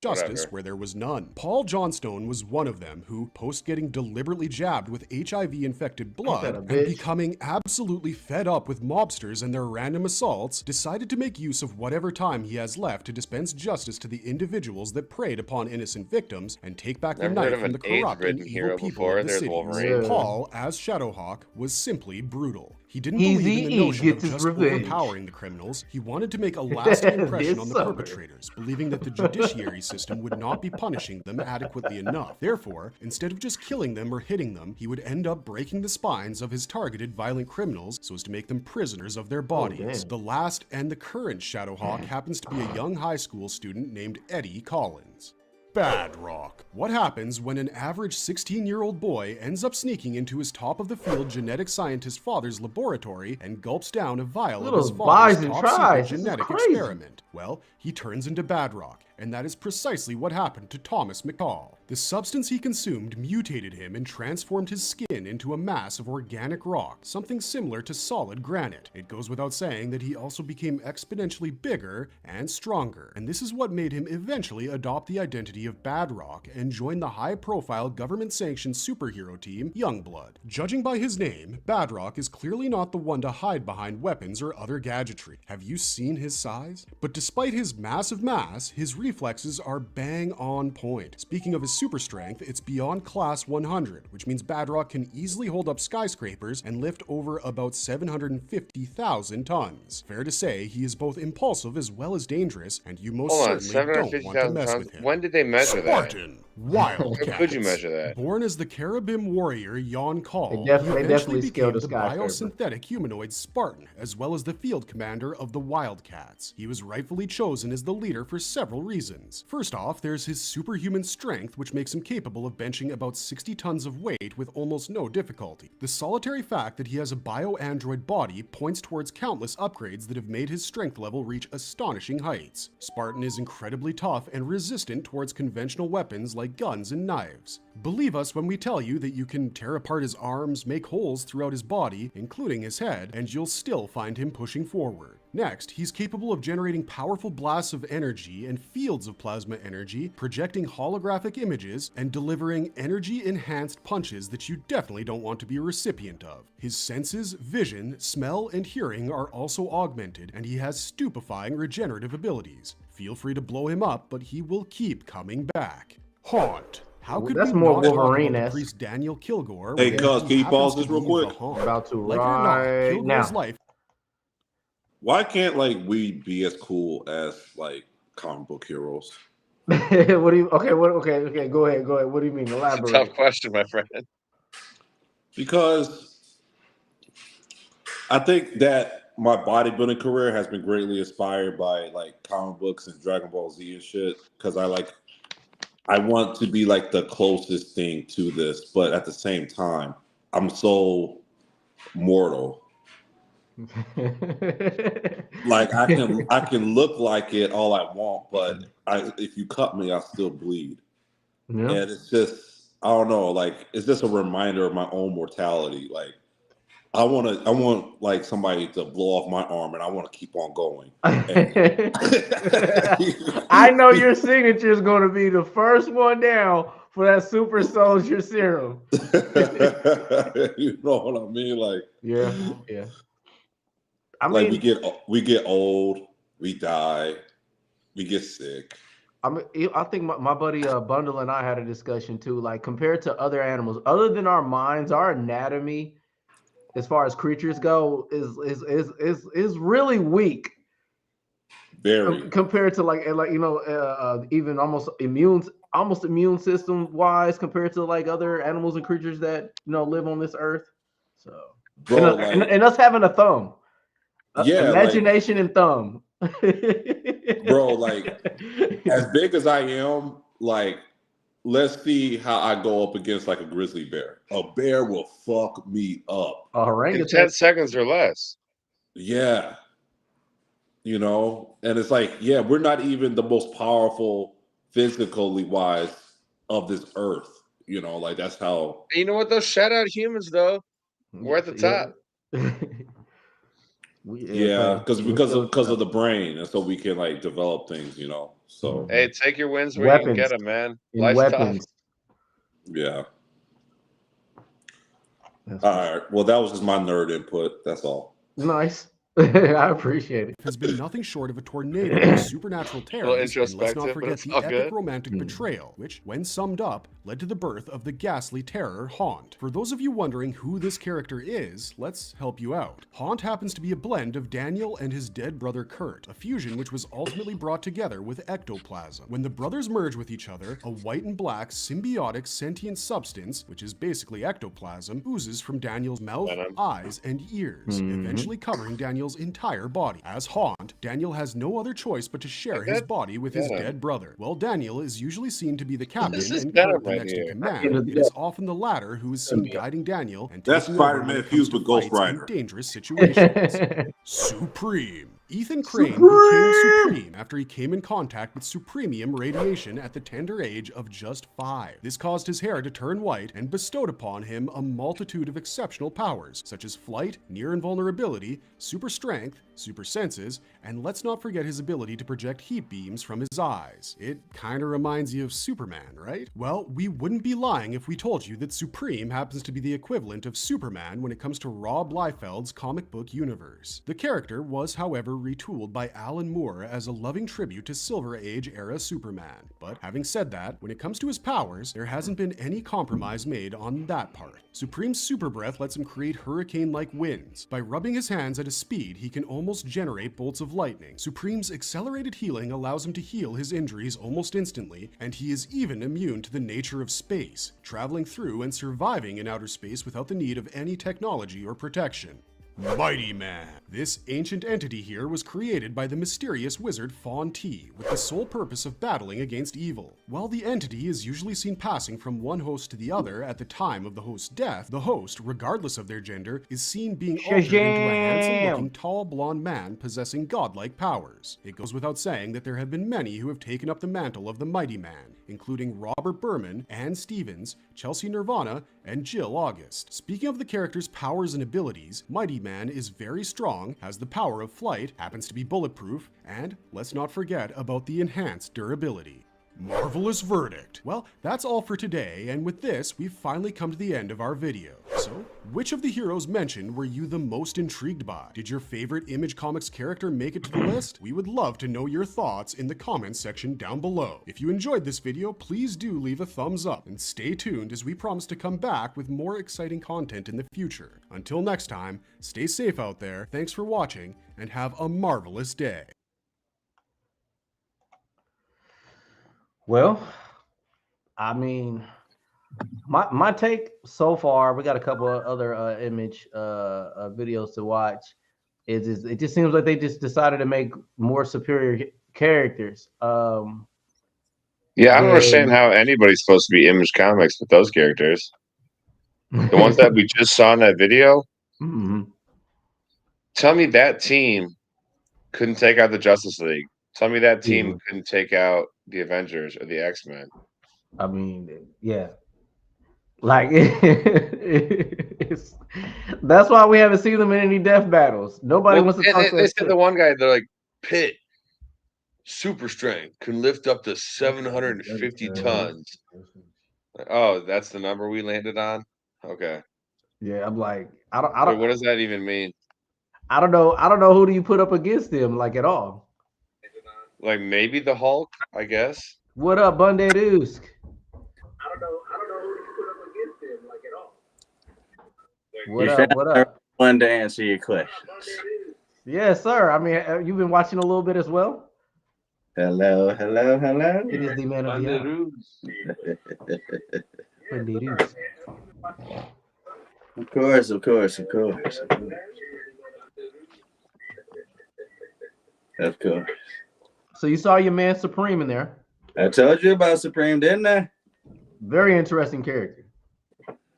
Justice Whatever. where there was none. Paul Johnstone was one of them who, post getting deliberately jabbed with HIV-infected blood that a and bitch? becoming absolutely fed up with mobsters and their random assaults, decided to make use of whatever time he has left to dispense justice to the individuals that preyed upon innocent victims and take back the Never heard night of from an the corrupt and AIDS-ridden evil hero people before. of the There's cities. Wolverine. Yeah. Paul, as Shadowhawk, was simply brutal. He didn't Easy believe in the E notion of gets his just revenge. overpowering the criminals. He wanted to make a lasting impression This on the summer. perpetrators, believing that the judiciary system would not be punishing them adequately enough. Therefore, instead of just killing them or hitting them, he would end up breaking the spines of his targeted violent criminals so as to make them prisoners of their bodies. damn. The last and the current Shadowhawk happens to be a young high school student named Eddie Collins. Bad Rock. What happens when an average 16-year-old boy ends up sneaking into his top-of-the-field genetic scientist father's laboratory and gulps down a vial of Little his lies father's and top-secret tries. This is genetic crazy. experiment? Well, he turns into Bad Rock, and that is precisely what happened to Thomas McCall. The substance he consumed mutated him and transformed his skin into a mass of organic rock, something similar to solid granite. It goes without saying that he also became exponentially bigger and stronger, and this is what made him eventually adopt the identity of Bad Rock and join the high-profile government-sanctioned superhero team Youngblood. Judging by his name, Bad Rock is clearly not the one to hide behind weapons or other gadgetry. Have you seen his size? But despite his massive mass, his reflexes are bang on point. Speaking of his super strength, it's beyond class 100, which means Bad Rock can easily hold up skyscrapers and lift over about 750,000 tons. Fair to say, he is both impulsive as well as dangerous, and you most Hold on, certainly don't want to 750,000 mess tons? with him. When did they measure that? Spartan. Wildcats. How could you measure that? Born as the Caribim warrior Jon Call, They he definitely eventually scaled became the the skyscraper. biosynthetic humanoid Spartan, as well as the field commander of the Wildcats. He was rightfully chosen as the leader for several reasons. First off, there's his superhuman strength, which makes him capable of benching about 60 tons of weight with almost no difficulty. The solitary fact that he has a bio-android body points towards countless upgrades that have made his strength level reach astonishing heights. Spartan is incredibly tough and resistant towards conventional weapons like like guns and knives. Believe us when we tell you that you can tear apart his arms, make holes throughout his body, including his head, and you'll still find him pushing forward. Next, he's capable of generating powerful blasts of energy and fields of plasma energy, projecting holographic images, and delivering energy-enhanced punches that you definitely don't want to be a recipient of. His senses, vision, smell, and hearing are also augmented, and he has stupefying regenerative abilities. Feel free to blow him up, but he will keep coming back. Haunt. How could That's we more not talk about the Wolverine-esque. priest Daniel Kilgore? Hey, when cuz, he can you happens pause to this real be quick? the Haunt? About to Like it or not, right Kilgore's now. life Why can't like we be as cool as like comic book heroes? What do you? Okay, okay. Go ahead. What do you mean? It's a Elaborate. tough question, my friend. Because I think that my bodybuilding career has been greatly inspired by like comic books and Dragon Ball Z and shit. Because I want to be like the closest thing to this, but at the same time, I'm so mortal. Like I can look like it all I want, but if you cut me, I still bleed. Yeah. And it's just I don't know, like it's just a reminder of my own mortality. Like I want like somebody to blow off my arm, and I want to keep on going. I know your signature is going to be the first one down for that super soldier serum. You know what I mean? Like Yeah. I like mean, we get old, we die, we get sick. I think my buddy Bundle and I had a discussion too. Like compared to other animals, other than our minds, our anatomy, as far as creatures go, is really weak. Very. Compared to like even almost immune system wise compared to like other animals and creatures that live on this earth. So Bro, and us having a thumb, yeah, imagination and thumb. Bro, like as big as I am, like let's see how I go up against like a grizzly bear. A bear will fuck me up. In 10 seconds or less. Yeah. You know, and it's like, yeah, we're not even the most powerful physically wise of this earth. You know, like that's how. You know what? Those shout out humans though, we're at the top. Yeah, because of the brain, and so we can like develop things. You know, so hey, take your wins where you can get them, man. Life's weapons. tough. Yeah. All right. Well, that was just my nerd input. That's all. Nice. I appreciate it. Has been nothing short of a tornado of supernatural terrors, and let's not forget the epic romantic betrayal, which, when summed up, led to the birth of the ghastly terror Haunt. For those of you wondering who this character is, let's help you out. Haunt happens to be a blend of Daniel and his dead brother Kurt, a fusion which was ultimately brought together with ectoplasm. When the brothers merge with each other, a white and black symbiotic sentient substance, which is basically ectoplasm, oozes from Daniel's mouth, eyes, and ears, eventually covering Daniel's entire body. As Haunt, Daniel has no other choice but to share his body with his dead brother. While Daniel is usually seen to be the captain and Kurt the next in command, it is often the latter who is seen guiding Daniel and taking over when it comes to fights in dangerous situations. Supreme. Ethan Crane became Supreme after he came in contact with supremium radiation at the tender age of just 5. This caused his hair to turn white and bestowed upon him a multitude of exceptional powers, such as flight, near invulnerability, super strength, super senses, and let's not forget his ability to project heat beams from his eyes. It kinda reminds you of Superman, right? Well, we wouldn't be lying if we told you that Supreme happens to be the equivalent of Superman when it comes to Rob Liefeld's comic book universe. The character was, however, retooled by Alan Moore as a loving tribute to Silver Age era Superman. But having said that, when it comes to his powers, there hasn't been any compromise made on that part. Supreme's super breath lets him create hurricane-like winds. By rubbing his hands at a speed, he can almost generate bolts of lightning. Supreme's accelerated healing allows him to heal his injuries almost instantly, and he is even immune to the nature of space, traveling through and surviving in outer space without the need of any technology or protection. Mighty Man. This ancient entity here was created by the mysterious wizard Fawn T, with the sole purpose of battling against evil. While the entity is usually seen passing from one host to the other at the time of the host's death, the host, regardless of their gender, is seen being altered into a handsome-looking, tall, blonde man possessing godlike powers. It goes without saying that there have been many who have taken up the mantle of the Mighty Man. including Robert Berman, Ann Stevens, Chelsea Nirvana, and Jill August. Speaking of the character's powers and abilities, Mighty Man is very strong, has the power of flight, happens to be bulletproof, and let's not forget about the enhanced durability. Marvelous verdict. Well, that's all for today, and with this, we've finally come to the end of our video. So, which of the heroes mentioned were you the most intrigued by? Did your favorite Image Comics character make it to the list? We would love to know your thoughts in the comments section down below. If you enjoyed this video, please do leave a thumbs up, and stay tuned as we promise to come back with more exciting content in the future. Until next time, stay safe out there, thanks for watching, and have a marvelous day. Well, I mean, my take so far, we got a couple of other image videos to watch. Is it just seems like they just decided to make more superior characters. Yeah, I don't understand how anybody's supposed to be Image Comics with those characters. The ones that we just saw in that video. Tell me that team couldn't take out the Justice League. Tell me that team couldn't take out the Avengers or the X-Men. I mean, yeah. Like that's why we haven't seen them in any death battles. Nobody wants to talk to they said the one guy, they're like, Pitt, super strength, can lift up to 750 tons. Oh, that's the number we landed on? Okay. Yeah, I'm like, I don't what does that even mean? I don't know who do you put up against them, like, at all. Like maybe the Hulk, I guess. What up, Bunday Dusk? I don't know who you put up against him, like, at all. What up? One to answer your questions. Yes, sir. I mean, you've been watching a little bit as well. Hello. It is the man of the hour. Bunday Dusk. Of course. Of course. So you saw your man Supreme in there. I told you about Supreme, didn't I? Very interesting character.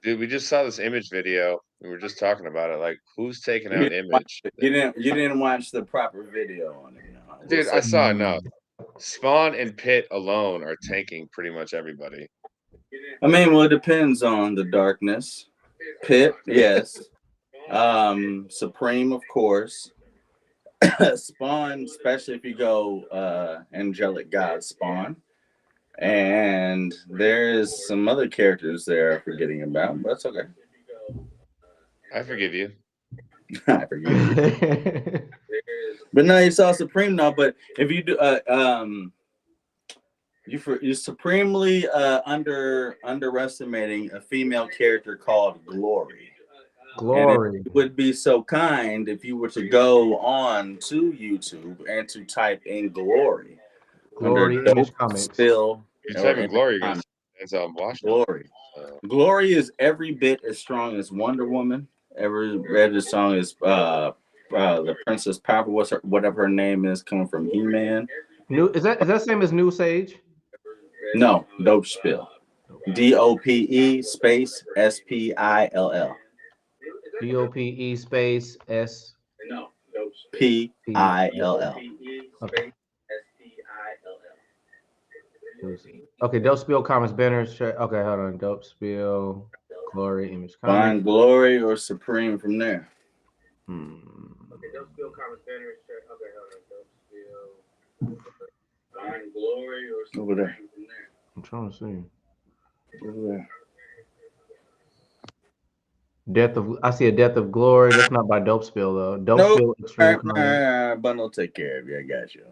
Dude, we just saw this Image video. We were just talking about it. Like, who's taking out Image? You didn't watch the proper video on it. No. Dude, I saw enough. Spawn and Pitt alone are tanking pretty much everybody. I mean, well, it depends on the darkness. Pitt, yes. Supreme, of course. Spawn, especially if you go angelic god Spawn. And there's some other characters there I'm forgetting about, but that's okay. I forgive you. I forgive you. But no, you saw Supreme now. But if you do, you're supremely underestimating a female character called Glory. Glory. It would be so kind if you were to go on to YouTube and to type in Glory. Glory Image Comics. Spill. You're typing Glory against Washington. Glory. Glory is every bit as strong as Wonder Woman. Ever read the song is the Princess Power, whatever her name is, coming from He-Man. Is that same as New Sage? No, Dope Spill. DOPE space SPILL. DOPE space S. No, PILL. Okay. Okay, Dope Spill Comics banners. Okay, hold on. Dope Spill, Glory, Image Comics. Find Glory or Supreme from there. Okay, Dope Spill Comics banners. Okay, hold on. Dope Spill. Find Glory or Supreme Over there. from there. I'm trying to see. Over there. I see a Death of Glory. That's not by Dope Spill though. Dope Spill Extreme Comics. Bundle take care of you. I got you.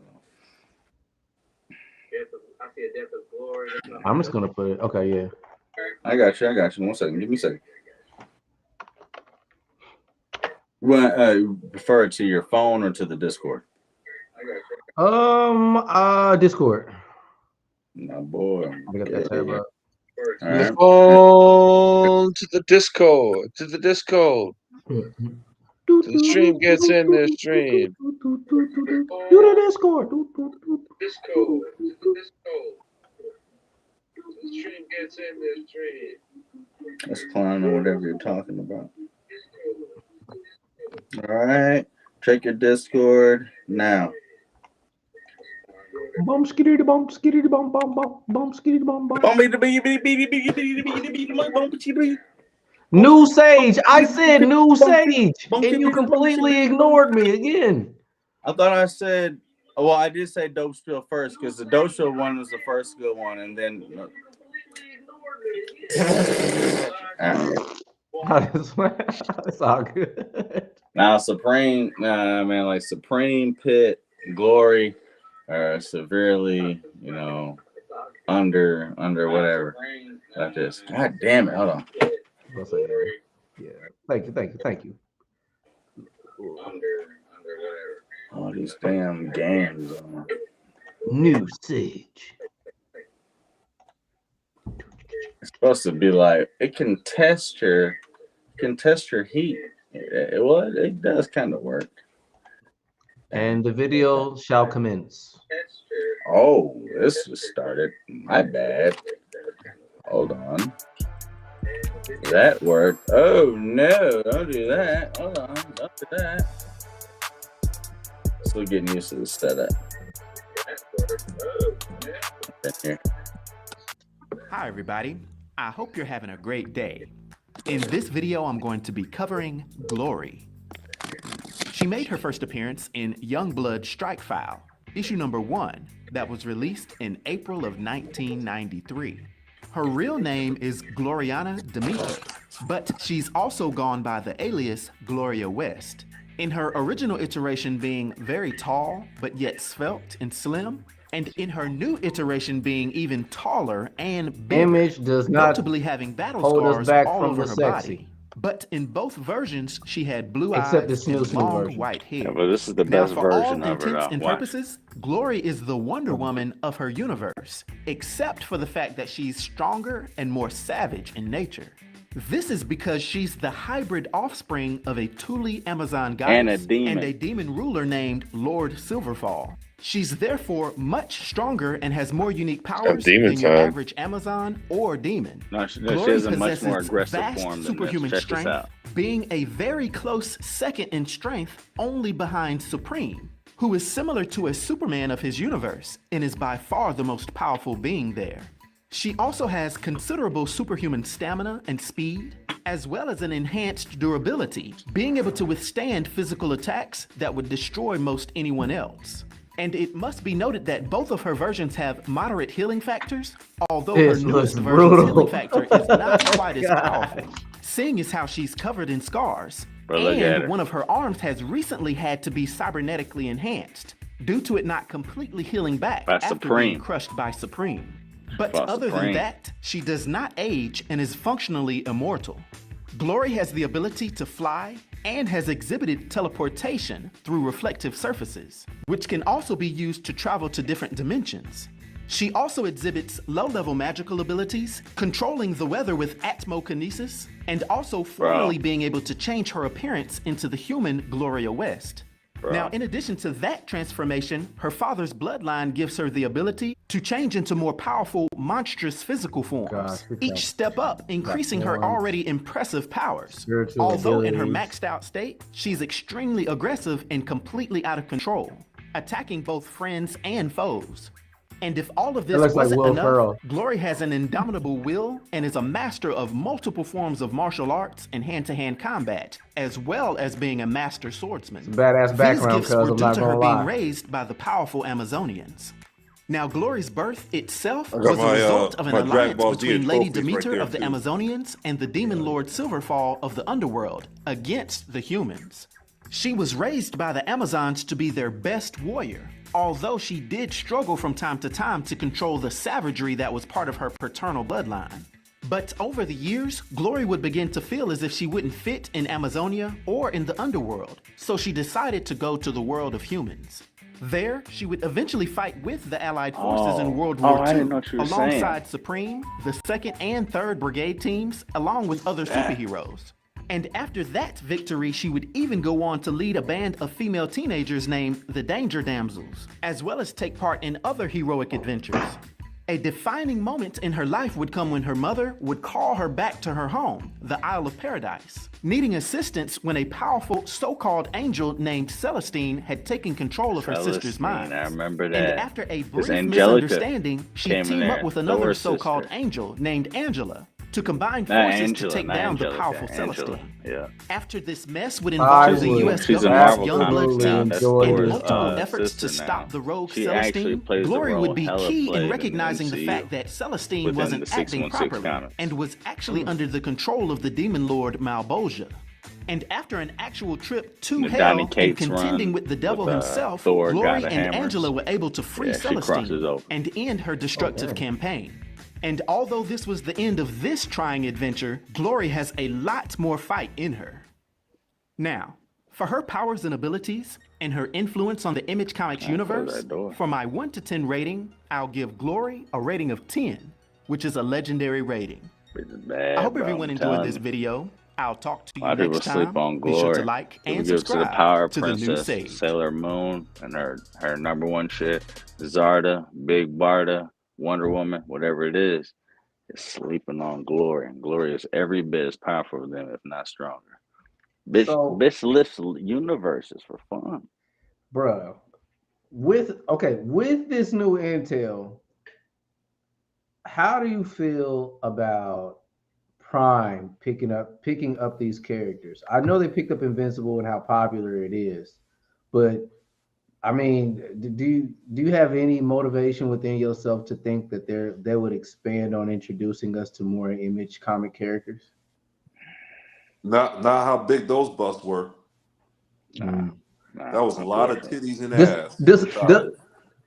I see a Death of Glory. I'm just gonna put it. Okay, yeah. I got you. 1 second. Give me a second. You want to refer it to your phone or to the Discord? Discord. No, boy. I got that tab up. All right. Oh, to the Discord. To the Discord. The stream gets in the stream. Do the Discord. Disco. The stream gets in the stream. That's clown or whatever you're talking about. All right. Check your Discord now. Bum skitty bum skitty bum bum bum bum skitty bum bum. New Sage. I said New Sage, and you completely ignored me again. I thought I said. Well, I did say Dope Spill first because the Dope Spill one was the first good one, and then. It's all good. Now Supreme, man, like Supreme, Pit, Glory, are severely, under whatever. Like this. God damn it! Hold on. Yeah. Thank you. All these damn games. New Sage. It's supposed to be like it can test your heat. It does kind of work. And the video shall commence. Oh, this was started. My bad. Hold on. That worked. Oh no, don't do that. Hold on, don't do that. Still getting used to the setup. Hi everybody, I hope you're having a great day. In this video, I'm going to be covering Glory. She made her first appearance in Youngblood Strike File, issue number 1, that was released in April of 1993. Her real name is Gloriana Demeter, but she's also gone by the alias Gloria West. In her original iteration being very tall, but yet svelte and slim, and in her new iteration being even taller and bigger, Image does not notably having battle hold us scars back all from over the her sexy. body. But in both versions, she had blue Except eyes this new and long version. white hair. Yeah, but this is the Now, best for all version of her. intents and Watch. purposes, Glory is the Wonder Woman of her universe, except for the fact that she's stronger and more savage in nature. This is because she's the hybrid offspring of a Thule Amazon goddess and a demon ruler named Lord Silverfall. She's therefore much stronger and has more unique powers demon than your time. average Amazon or demon. No, she Glory has a much more possesses aggressive vast form than superhuman this. Check this strength, out. being a very close second in strength only behind Supreme, who is similar to a Superman of his universe and is by far the most powerful being there. She also has considerable superhuman stamina and speed, as well as an enhanced durability, being able to withstand physical attacks that would destroy most anyone else. And it must be noted that both of her versions have moderate healing factors, although This her looks newest brutal. version's healing factor is not quite as God. powerful, seeing as how she's covered in scars. But look at her. And one of her arms has recently had to be cybernetically enhanced, due to it not completely healing back By after Supreme. being crushed by Supreme. But By other than Supreme. that, she does not age and is functionally immortal. Glory has the ability to fly and has exhibited teleportation through reflective surfaces, which can also be used to travel to different dimensions. She also exhibits low-level magical abilities, controlling the weather with atmokinesis, and also formally being able to change her appearance into the human Gloria West. Now, in addition to that transformation, her father's bloodline gives her the ability to change into more powerful, monstrous physical forms, Gosh, each step up, increasing her forms. already impressive powers. Spiritual Although in her abilities. maxed out state, she's extremely aggressive and completely out of control, attacking both friends and foes. And if all of this looks like wasn't Will enough, Ferrell. Glory has an indomitable will and is a master of multiple forms of martial arts and hand-to-hand combat, as well as being a master swordsman. Badass background, These gifts cuz were I'm due not to her gonna being lie. raised by the powerful Amazonians. Now, Glory's birth itself I was got a my, result of an my Dragon alliance Ball Z between Lady trophies right Demeter there, of the too. Amazonians and the demon lord Silverfall of the underworld against the humans. She was raised by the Amazons to be their best warrior, although she did struggle from time to time to control the savagery that was part of her paternal bloodline. But over the years, Glory would begin to feel as if she wouldn't fit in Amazonia or in the underworld, so she decided to go to the world of humans. There, she would eventually fight with the Allied forces in World War I II, didn't know what you were saying. alongside Supreme, the 2nd and 3rd Brigade teams, along with other superheroes. And after that victory, she would even go on to lead a band of female teenagers named the Danger Damsels, as well as take part in other heroic adventures. A defining moment in her life would come when her mother would call her back to her home, the Isle of Paradise, needing assistance when a powerful so-called angel named Celestine had taken control of her sister's mind. I remember that. And after a brief Angelica misunderstanding, she came in teamed there, up with another Thor's so-called sister. angel named Angela to combine Not forces Angela, to take not down the Angelica, powerful Angela. Celestine. Yeah. After this mess would I involve the would U.S. She's a government's Marvel young blood comic now. team That's enjoy and this. multiple efforts sister to now. stop the rogue She actually Celestine, plays the Glory role would be Hela key played in in recognizing the MCU fact that Celestine within wasn't the acting 616 properly comics. and was actually under the control of the demon lord Malbolgia. And after an actual trip to The hell Donny and Cates contending run with the devil with, himself, Thor, Glory God of and Hammers. Angela were able to free Yeah, she crosses Celestine over. and end her destructive damn. campaign. And although this was the end of this trying adventure, Glory has a lot more fight in her. Now, for her powers and abilities and her influence on the Image Comics universe, that door. for my 1 to 10 rating, I'll give Glory a rating of 10, which is a legendary rating. It's bad, I hope bro, everyone I'm enjoyed telling this you. video. I'll talk to A you lot of people next sleep time. on Be sure Glory. to like People and give it to the subscribe Power to the new Princess, Sage. Sailor Moon, and her number one shit, Zarda, Big Barda, Wonder Woman, whatever it is sleeping on Glory. And Glory is every bit as powerful as them, if not stronger. So, Bitch lifts universes for fun. bruh, with this new intel, how do you feel about Prime picking up these characters? I know they picked up Invincible and how popular it is, but I mean, do you have any motivation within yourself to think that they would expand on introducing us to more Image comic characters? Not how big those busts were. Nah, That was a lot of unfortunately. titties and This ass. this I'm sorry.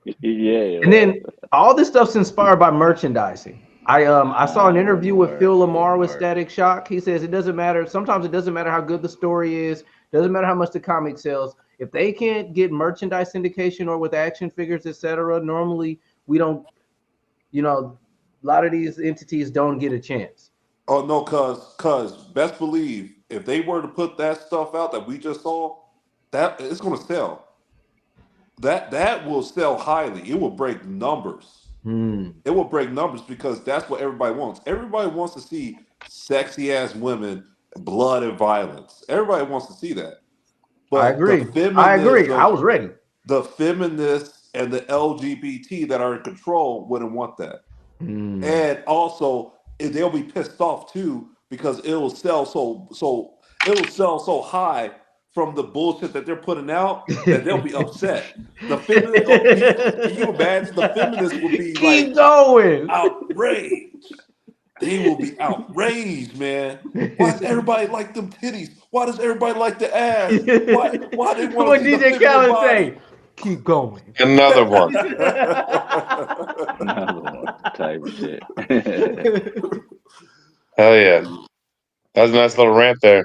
the, Yeah, it and then was. all this stuff's inspired by merchandising. I saw an interview with Word, Phil Lamar with word. Static Shock. He says it doesn't matter. Sometimes it doesn't matter how good the story is. Doesn't matter how much the comic sells. If they can't get merchandise syndication or with action figures, etc., normally we don't. A lot of these entities don't get a chance. Oh no, cause best believe if they were to put that stuff out that we just saw, that it's gonna sell. That will sell highly. It will break numbers. Hmm. It will break numbers because that's what everybody wants. Everybody wants to see sexy ass women, blood and violence. Everybody wants to see that. I But agree. I agree. I was ready. the feminists and the LGBT that are in control wouldn't want that. Hmm. And also they'll be pissed off too because it'll sell it'll sell so high from the bullshit that they're putting out that they'll be upset. The feminist, can you imagine? The feminists will be like Keep going. outraged. They will be outraged, man. Why does everybody like them titties? Why does everybody like the ass? Why they want What to see the DJ feminine Khaled body? say? Keep going. Another one. Another one type shit. Hell yeah. That was a nice little rant there.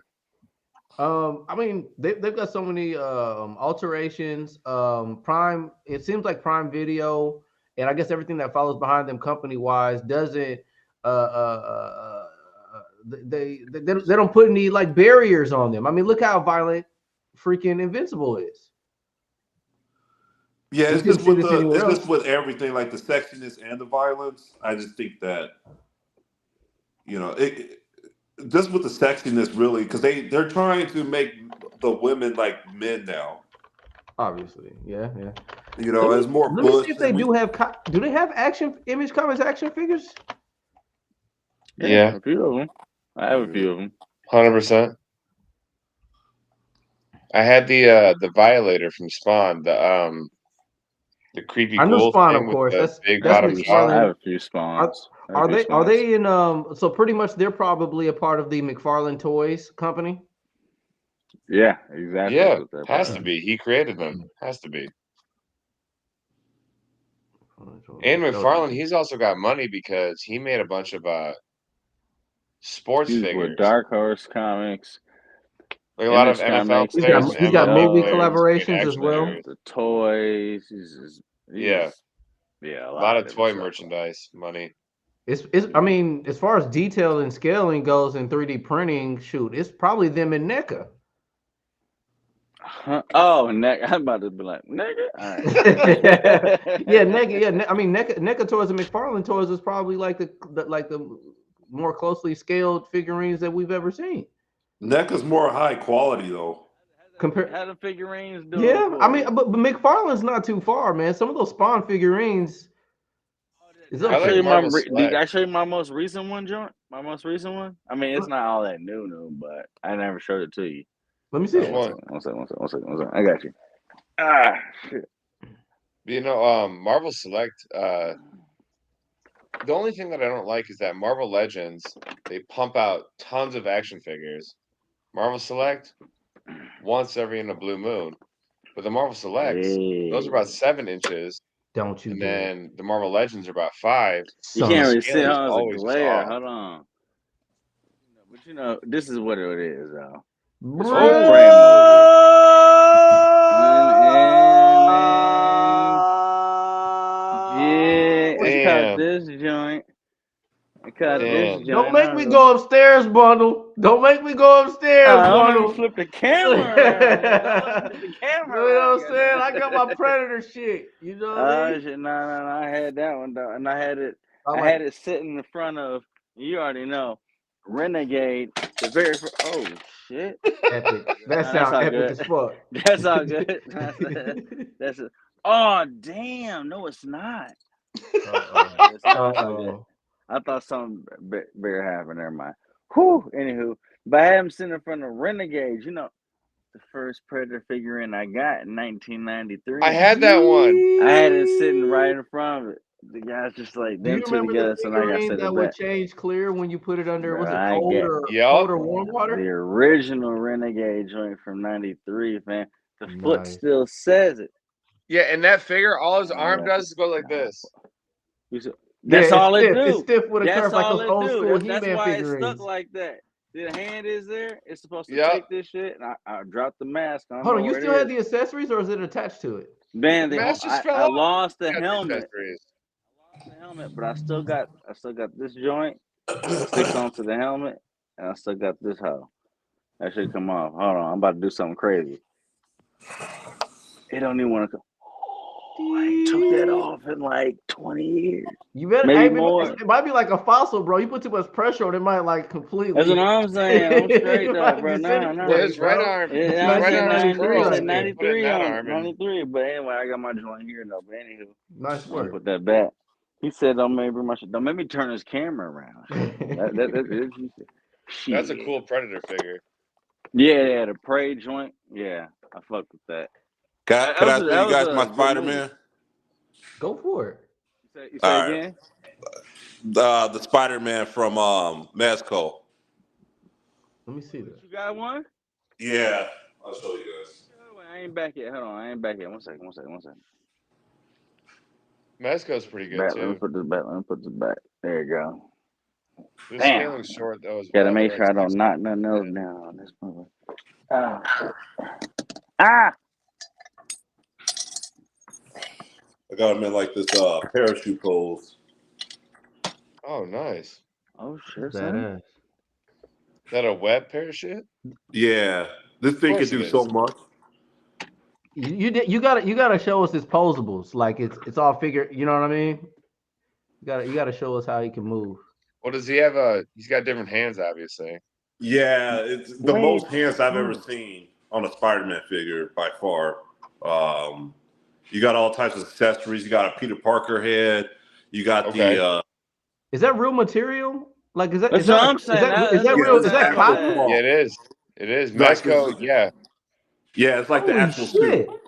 I mean, they've got so many alterations. Prime, it seems like Prime Video, and I guess everything that follows behind them company wise doesn't. They don't put any like barriers on them. I mean, look how violent freaking Invincible is. Yeah, You couldn't see this anywhere it's else. just with everything, like the sexiness and the violence. I just think that just with the sexiness, really, because they're trying to make the women like men now. Obviously, yeah. As more Let me bush. see if they do have. Do they have Image Comics action figures? Yeah. A few of them. I have a few of them. 100%. I had the Violator from Spawn, the creepy I know ghoul Spawn, thing of with course. the That's big that's bottom I jaw. have McFarlane. a few Are, spawns. are they in so pretty much they're probably a part of the McFarlane Toys company? Yeah, exactly. Yeah, That's what they're has part to of. be. He created them. Has to be. And McFarlane, he's also got money because he made a bunch of sports He's with figures. Dark Horse Comics, Like a lot of Image NFL Comics, players, He's got MLB movie players, and collaborations as action well. figures. the toys. Yeah, Yeah, a lot of different toy stuff. merchandise money. It's I mean, as far as detail and scaling goes in 3D printing, shoot, it's probably them and NECA. Oh, I'm about to be like, nigga. All right. Yeah, NECA. Yeah, I mean, NECA toys and McFarlane toys is probably like the more closely scaled figurines that we've ever seen. NECA's more high quality though. How the figurines doing? Yeah, I for mean, you? but McFarlane's not too far, man. Some of those Spawn figurines is Did I up show like you there. Marvel did I Select. show you my most recent one, joint? My most recent one? I mean, it's not all that new, but I never showed it to you. Let me see Which it. one? One second. I got you. Ah, shit. You know, Marvel Select. The only thing that I don't like is that Marvel Legends, they pump out tons of action figures. Marvel Select, once every in a blue moon. But the Marvel Selects, those are about Hey. 7 inches, Don't you and dare, then the Marvel Legends are about 5. You son The can't of really see scaling is how it's a always just glare. off. Hold on. But this is what it is, though. This Bro. whole frame movie. Yeah, I caught Damn, this joint. I caught this damn. Don't joint. make me go upstairs, bundle. Don't make me go upstairs, Don't make me bundle. flip the You camera around. Don't let me flip the camera know around. what I'm saying? I got my predator shit. You know what I Oh mean? shit! No. I had that one though, and I had it. I I like had it sitting in front of. You already know, Renegade. The very first. Oh shit! epic. That No, that's sound all epic good. as fuck. That's all good. That's it. Oh damn! No, it's not. Uh-oh. It's not. It's all good. Uh-oh. I thought something bigger happened. Never mind. Whew. Anywho, but I had him sitting in front of Renegade. You know, the first Predator figurine I got in 1993. I had that one. I had it sitting right in front of it. The guy's just like Do you them two remember the together, so now I gotta figurine set that it would back. change clear when you put it under, Bro, was it I cold get or Yup. warm the water? original Renegade joint from '93, man. The foot Nice. still says it. Yeah, and that figure, all his Oh arm yeah. does is go like this. Yeah, That's it's all it stiff. It's do. stiff with a That's curve like all those it old do. school That's He-Man why it's stuck figurines. like that. The hand is there. It's supposed to Yup. take this shit, and I dropped the mask. I don't Hold know on, you where it still had is. the accessories or is it attached to it? Man, The mask just fell I off. lost the Got the helmet. accessories. But I still got this joint. It sticks onto the helmet, and I still got this hoe. That should come off. Hold on, I'm about to do something crazy. It don't even want to come. Oh, I ain't took that off in like 20 years. You better, Maybe hey, more. it might be like a fossil, bro. You put too much pressure on it, might like completely. That's what I'm saying. I'm straight it though, might bro. disintegrate, His right bro. arm, It's his I right said arm is 90. 1993 I frozen. said right You can there. put it in 93 that on arm, and 93. But anyway, I got my joint here though. But anywho, Nice I'm gonna work. put that back. He said, "Don't make me turn his camera around." Shit. that's a Shit. cool Predator figure. Yeah, the prey joint. Yeah, I fucked with that. Can I show you That was guys my a good Spider movie. Man? Go for it. You say All right, again? the Spider Man from Mezco. Let me see that. You got one? Yeah, I'll show you guys. I ain't back yet. Hold on, I ain't back yet. One second. Mezco's pretty good Back. Let me too. put this back. There you go. The Damn. scaling's short though as Gotta well. make They're sure like I don't 6 knock nothing else in. down on this mother. Ah! I got him in like this parachute pose. Oh, nice. Oh shit, That's son. badass. Is that a web parachute? Yeah, this Of thing can course it do so is. much. You gotta show us his posables. Like it's all figure. You know what I mean? You gotta show us how he can move. Well, does he have he's got different hands, obviously. Yeah, it's the Wait. most hands I've ever seen on a Spider-Man figure by far. You got all types of accessories. You got a Peter Parker head. You got Okay. the Is that real material? Like That's what I'm saying. is that That's real? what Is I'm it's that asking actual cotton? that. Yeah, cloth. it is. It is. Like this Mezco, is yeah. yeah, it's like the Holy actual suit. shit! Oh,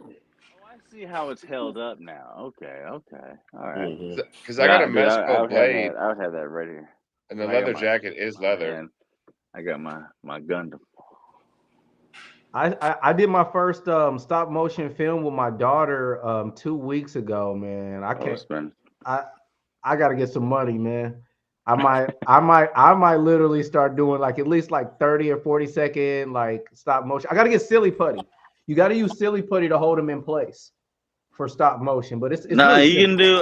I see how it's held up now. Okay. All right. Mm-hmm. Because I got a Dude, I Mezco would have blade, that. I would have that right here. and the I got leather jacket is leather. man. I got my Gundam. I did my first stop motion film with my daughter 2 weeks ago, man. I Oh, can't. it's been. I gotta get some money, man. I might literally start doing like at least like 30 or 40 second like stop motion. I gotta get silly putty. You gotta use silly putty to hold them in place for stop motion, but it's Nah, really you can simple. do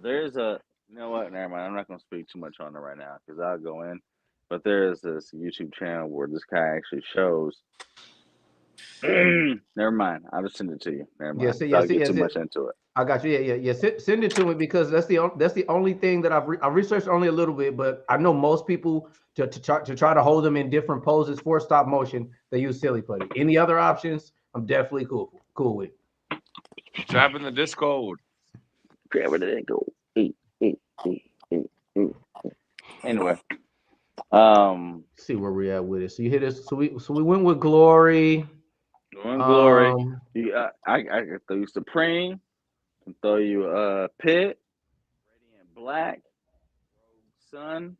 there's a you know what, never mind. I'm not gonna speak too much on it right now because I'll go in. But there is this YouTube channel where this guy actually shows Never mind. I'll just send it to you. Never mind. Yes, I'll yes, get yes. too much into it. I got you. Yeah. Send it to me because that's the only thing that I researched only a little bit, but I know most people to try to hold them in different poses for stop motion, they use silly putty. Any other options? I'm definitely cool with. Drop in the Discord. Where did it go? Eat, eat, eat, eat, eat. Anyway, See where we're at with it. So you hit us. So we went with Glory. Doing Glory. You, I can throw you Supreme. I can throw you Pit, Radiant Black, Sun.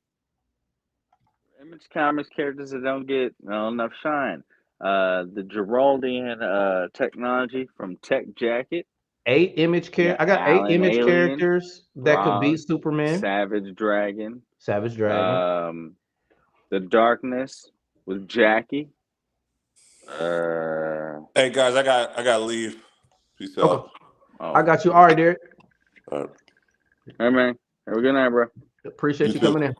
Image Comics characters that don't get enough shine. The Geraldian technology from Tech Jacket. 8 image You care. got I got 8 Alien image Alien, characters that could beat Roz, Superman. Savage Dragon, Savage Dragon. The Darkness with Jackie. Hey guys, I got to leave. Peace out. Okay. I got you. All right, Derek. All right. Hey man, have a good night, bro. Appreciate you too. coming in.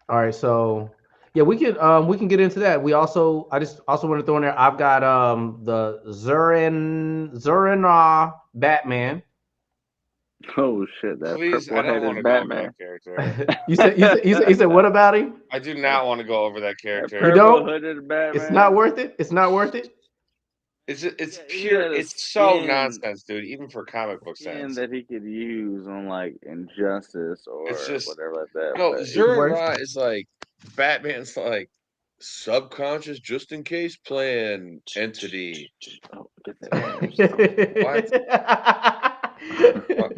All right, so yeah, we can get into that. I just also want to throw in there. I've got the Zurina Batman. Oh shit, that Please, I don't want purple-headed to go over Batman. that character. you said what about him? I do not want to go over that That character. You don't? purple-hooded Batman. It's not worth it. It's not worth it. It's He pure. had a It's so skin- nonsense, dude. Even for comic book Skin sense. that he could use on like Injustice or It's just- whatever like that. No, but Zurin Ra is like Batman's like subconscious, just in case plan entity. oh, get that.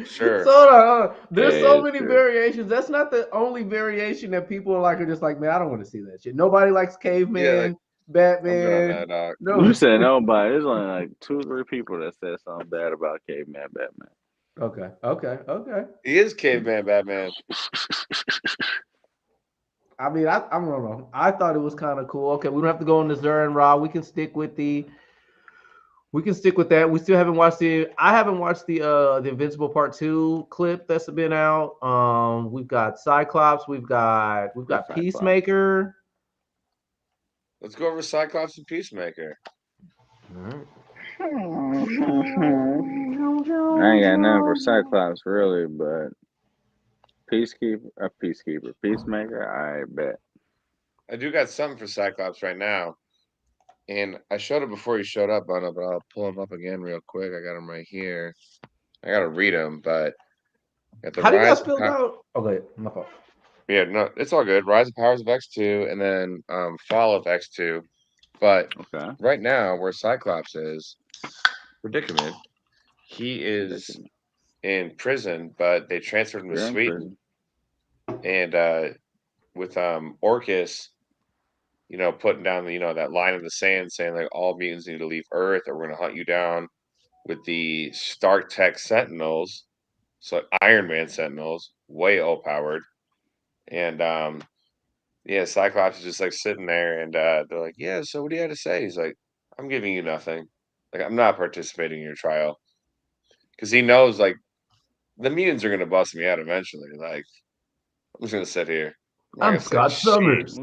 Sure. So there's so Yeah, many sure. variations. That's not the only variation that people are just like, man, I don't want to see that shit. Nobody likes Caveman, Batman. I'm done, dog. No. You said nobody. There's only like 2 or 3 people that said something bad about Caveman Batman. Okay. He is Caveman Batman. I mean, I don't know. I thought it was kind of cool. Okay, we don't have to go on the Zur and Ra. We can stick with that. We still haven't watched I haven't watched the Invincible Part 2 clip that's been out. We've got Cyclops, we've got Cyclops. Peacemaker. Let's go over Cyclops and Peacemaker. All right. I ain't got nothing for Cyclops really, but Peacemaker, I bet. I do got something for Cyclops right now. And I showed it before you showed up, Bono, but I'll pull him up again real quick. I got him right here. I got to read them, but at the How do you Rise guys feel about? Okay, my fault. Yeah, no, it's all good. Rise of Powers of X2 and then Fall of X2. But Okay. right now, where Cyclops is, predicament, he is in prison, but they transferred him to Sweden. And with Orcus, putting down that line in the sand saying like all mutants need to leave Earth or we're gonna hunt you down with the Stark Tech Sentinels, so Iron Man Sentinels, way overpowered. And Cyclops is just like sitting there and they're like, yeah, so what do you have to say? He's like, I'm giving you nothing. Like, I'm not participating in your trial. Because he knows like the mutants are gonna bust me out eventually. Like, I'm just gonna sit here. I'm Scott Summers.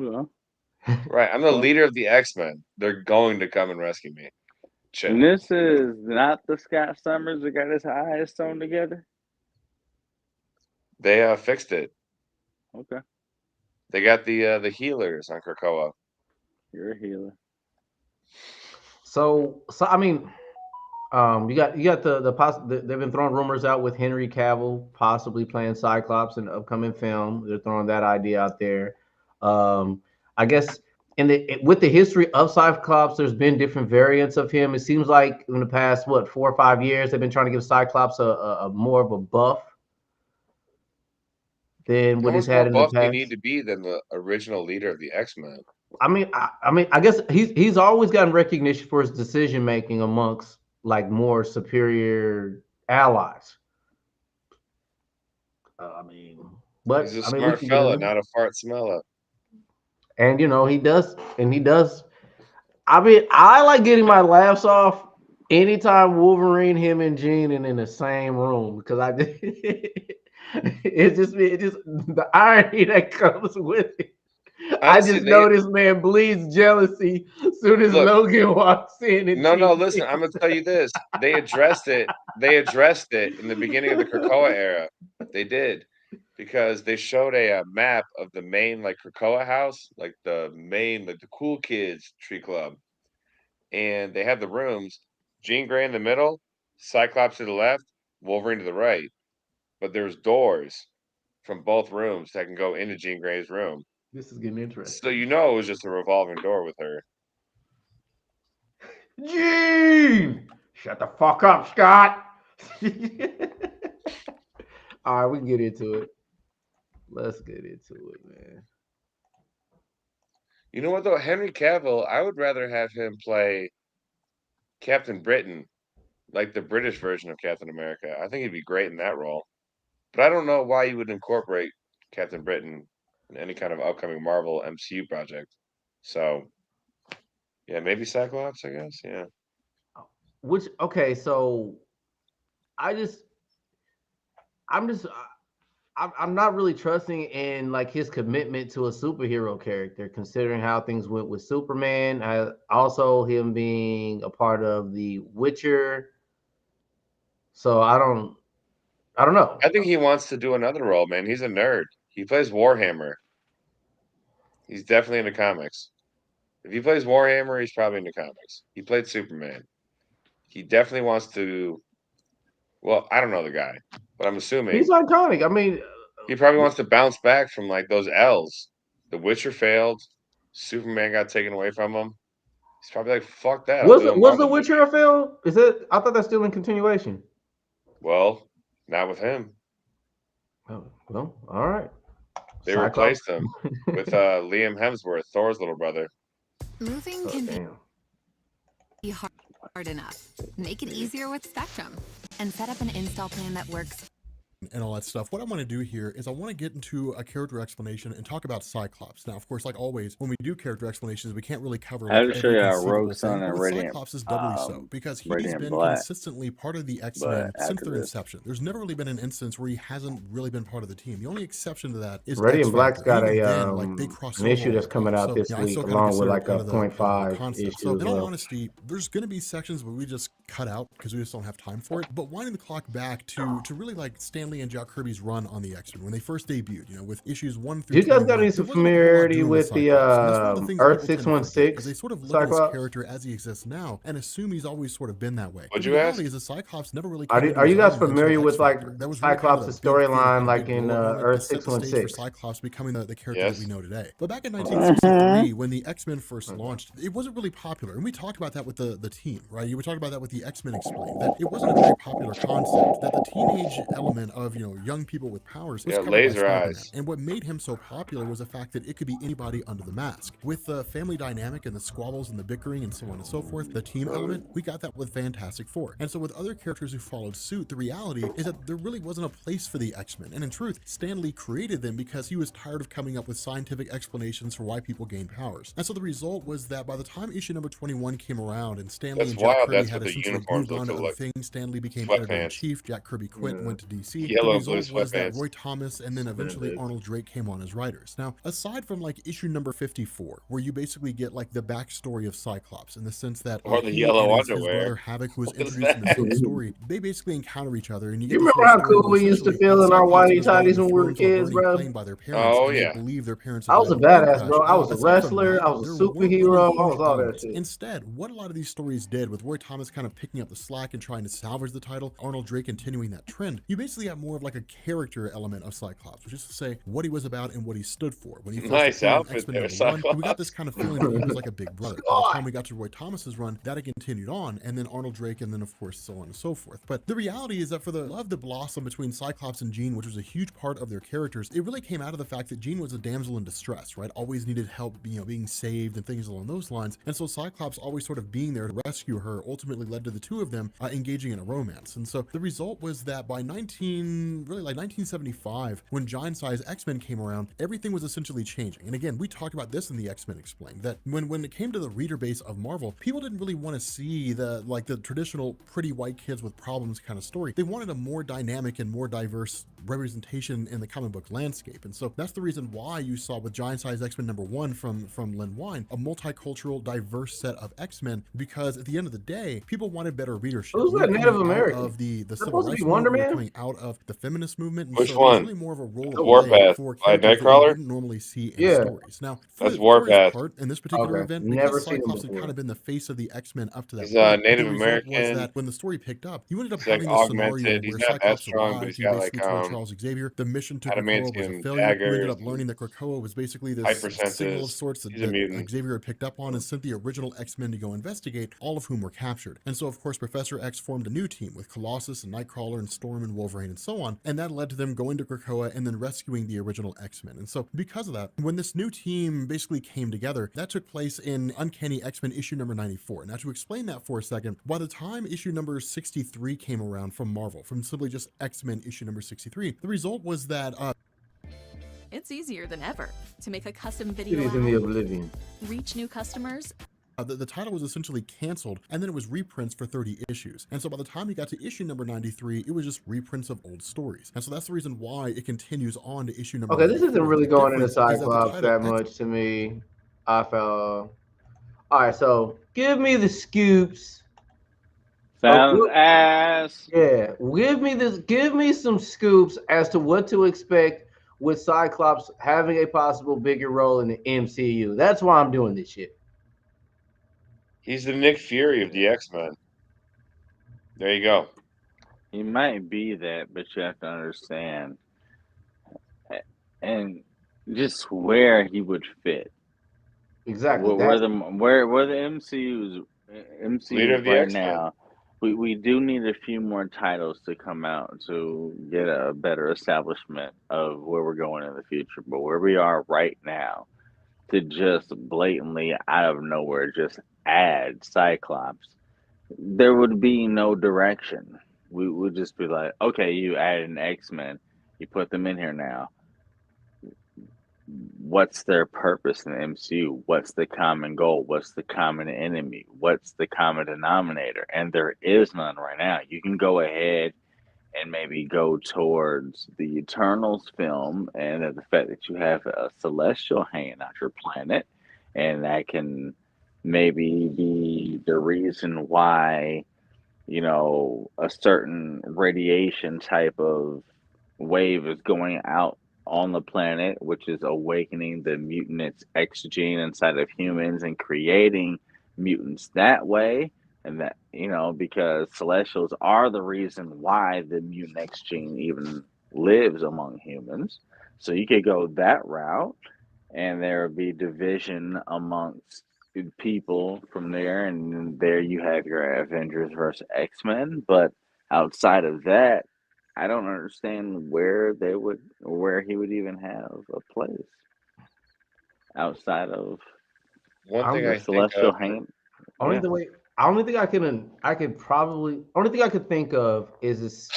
Right, I'm the leader of the X-Men. They're going to come and rescue me. Chill. And this is not the Scott Summers that got his eyes sewn together? They fixed it. Okay. They got the healers on Krakoa. You're a healer. So I mean, you got they've been throwing rumors out with Henry Cavill possibly playing Cyclops in the upcoming film. They're throwing that idea out there. I guess with the history of Cyclops, there's been different variants of him. It seems like in the past 4 or 5 years, they've been trying to give Cyclops a more of a buff than what he's had in the past. How much more buff do you need to be than the original leader of the X-Men? I mean, I guess he's always gotten recognition for his decision making amongst like more superior allies. He's a smart fella, not a fart smeller. And he does. I mean, I like getting my laughs off anytime Wolverine, him, and Jean are in the same room because it's just the irony that comes with it. I Honestly, just know this man bleeds jealousy as soon as look. Logan walks in and No, Gene listen, I'm gonna tell you this. They addressed it in the beginning of the Krakoa era. They did, because they showed a map of the main, like, Krakoa house, like, the cool kids tree club, and they had the rooms, Jean Grey in the middle, Cyclops to the left, Wolverine to the right, but there's doors from both rooms that can go into Jean Grey's room. This is getting So interesting. you know it was just a revolving door with her. Gene! Shut the fuck up, Scott! All right, we can get into it. Let's get into it, man. You know what though? Henry Cavill, I would rather have him play Captain Britain, like the British version of Captain America. I think he'd be great in that role. But I don't know why you would incorporate Captain Britain in any kind of upcoming Marvel MCU project. So, yeah, maybe Cyclops, I guess. Yeah. Which okay, so I just I'm just I'm not really trusting in like his commitment to a superhero character, considering how things went with Superman. Also him being a part of the Witcher. So I don't know. I think he wants to do another role, man. He's a nerd. He plays Warhammer. He's definitely into comics. If he plays Warhammer, he's probably into comics. He played Superman. He definitely wants to. Well, I don't know the guy, but I'm assuming He's iconic. I mean, he probably wants to bounce back from like those L's. The Witcher failed. Superman got taken away from him. He's probably like, "Fuck that! I'll do a was the Marvel Witcher movie." a film? Is it? I thought that's still in continuation. Well, not with him. Oh, well, all right. They Cyclops. replaced him with Liam Hemsworth, Thor's little brother. Moving Oh, can damn. be hard enough. Make it easier with Spectrum and set up an install plan that works. And all that stuff. What I want to do here is I want to get into a character explanation and talk about Cyclops. Now, of course, like always, when we do character explanations, we can't really cover I had like to show every you conceivable Rogue thing. Sun But and with Radiant, Cyclops is doubly so because he's Radiant been Black. consistently part of the But X-Men since after their this, inception. There's never really been an instance where he hasn't really been part of the team. The only exception to that is Radiant Black's X-Factor. got Even a then, like they cross an over issue all that's the coming time. out So this yeah, I week, still kind of along with consider it like part a of the 0.5 concept. issue So as in all well. honesty, there's going to be sections where we just cut out because we just don't have time for it. But winding the clock back to really like Stan Lee and Jack Kirby's run on the X-Men when they first debuted, you know, with issues 1 Do through you guys got 21, any there wasn't a whole lot familiarity doing with the Cyclops. And that's one of the things that Earth people tend to forget, is 616 they sort of look at his Cyclops? character as he exists now and assume he's always sort of been that way. Would But the you reality ask? is that Cyclops never really came into Are his you guys own familiar until with like X-Factor. That was really kind of the Cyclops' big thing, kind storyline, of like big in blow moment Earth to set the stage for 616? Cyclops becoming the character that we Yes. know today. But back in 1963, when the X-Men first launched, it wasn't really popular. And we talked about that with the team, right? We talked about that with the X-Men Explained, that it wasn't a very popular concept, that the teenage element of, you know, young people with powers was Yeah, covered by laser Spider-Man. eyes. And what made him so popular was the fact that it could be anybody under the mask. With the family dynamic and the squabbles and the bickering and so on and so forth, the team element, we got that with Fantastic Four. And so with other characters who followed suit, the reality is that there really wasn't a place for the X-Men. And in truth, Stan Lee created them because he was tired of coming up with scientific explanations for why people gain powers. And so the result was that by the time issue number 21 came around and Stan Lee That's and Jack wild. Kirby That's had what the essentially uniforms moved on to look other like. things, Stan Lee became Sweatpants. editor-in-chief, Jack Kirby quit and went to DC. The Yellow and blue result was that sweatpants. Roy Thomas and then eventually Arnold Drake came on as writers. Now, aside from like issue number 54, where you basically get like the backstory of Cyclops in the sense that Or the he yellow and his underwear. brother Havoc, who was What is introduced in the same that? story, they basically encounter each other, and you You get this remember whole how story cool where we used to essentially feel in our Cyclops and whitey his brother tighties be when we were thrown to kids, learning bro? plain by their parents, Oh and yeah. they believe their parents I have was a led them to a plane badass, crash. bro. I was a Aside from wrestler. that, I was a there weren't really superhero. I huge was all that elements. shit. Instead, what a lot of these stories did, with Roy Thomas kind of picking up the slack and trying to salvage the title, Arnold Drake continuing that trend, you basically have more of like a character element of Cyclops, which is to say what he was about and what he stood for. When he first Nice appeared in outfit X-Men there, #1, we got this Cyclops. kind of feeling that he was like a big brother. By the time we got to Roy Thomas's run, that had continued on, and then Arnold Drake, and then of course so on and so forth. But the reality is that for the love that blossomed between Cyclops and Jean, which was a huge part of their characters, it really came out of the fact that Jean was a damsel in distress, right? Always needed help, you know, being saved and things along those lines. And so Cyclops always sort of being there to rescue her ultimately led to the two of them engaging in a romance. And so the result was that by in really like 1975, when Giant Size X-Men came around, everything was essentially changing. And again, we talked about this in the X-Men Explained, that when it came to the reader base of Marvel, people didn't really want to see the traditional pretty white kids with problems kind of story. They wanted a more dynamic and more diverse representation in the comic book landscape. And so that's the reason why you saw with Giant Size X-Men #1 from Len Wein, a multicultural, diverse set of X-Men, because at the end of the day, people wanted better readership. Who's We that were Native coming out American? of the civil Supposed to rights be Wonder movement, we were Man? coming out of the feminist movement, and Which so there was one? really more of a role The to play Warpath for by characters that you Nightcrawler? wouldn't normally see in Yeah. stories. Now, That's for his Warpath. part in this particular Okay. event, Never because seen him Cyclops had before. kind of been the face of the X-Men up to that He's point, the Native result was American. that when the story picked up, you ended up He's like having this scenario augmented. He's where not that Cyclops strong, but arrived, he's he got basically like told Charles Xavier the mission to Krakoa was a adamantium failure. You ended daggers up learning and that Krakoa was basically this signal of hypersenses. sorts He's a that mutant. Xavier had picked up on and sent the original X-Men to go investigate, all of whom were captured. And so, of course, Professor X formed a new team with Colossus and Nightcrawler and Storm and Wolverine and so on, and that led to them going to Krakoa and then rescuing the original X-Men. And so, because of that, when this new team basically came together, that took place in Uncanny X-Men issue number 94. Now, to explain that for a second, by the time issue number 63 came around from Marvel, from simply just X-Men issue number 63, the result was that It's easier than ever to make a custom video Cities in the ad, Oblivion. reach new customers, the title was essentially canceled, and then it was reprints for 30 issues. And so by the time you got to issue number 93, it was just reprints of old stories. And so that's the reason why it continues on to issue number Okay, this 94. isn't really The going into difference is that the Cyclops title that much to me. I felt. All right, so give me the scoops. Sounds what- ass. Yeah, give me some scoops as to what to expect with Cyclops having a possible bigger role in the MCU. That's why I'm doing this shit. He's the Nick Fury of the X-Men. There you go. He might be that, but you have to understand and just where he would fit. Exactly. Where the MCU's Leader of the right X-Men. now, we do need a few more titles to come out to get a better establishment of where we're going in the future. But where we are right now, to just blatantly out of nowhere just add Cyclops, there would be no direction. We would just be like, okay, you added an X-Men, you put them in here now. What's their purpose in the MCU? What's the common goal? What's the common enemy? What's the common denominator? And there is none right now. You can go ahead and maybe go towards the Eternals film and the fact that you have a celestial hanging out your planet, and that can maybe be the reason why, a certain radiation type of wave is going out on the planet, which is awakening the mutant X gene inside of humans and creating mutants that way. And that, because celestials are the reason why the mutant X gene even lives among humans. So you could go that route, and there would be division amongst people from there. And there you have your Avengers versus X-Men. But outside of that, I don't understand where he would even have a place outside of One thing I'm I just think celestial of. hanging. only Yeah. the way. Only thing I could think of is this.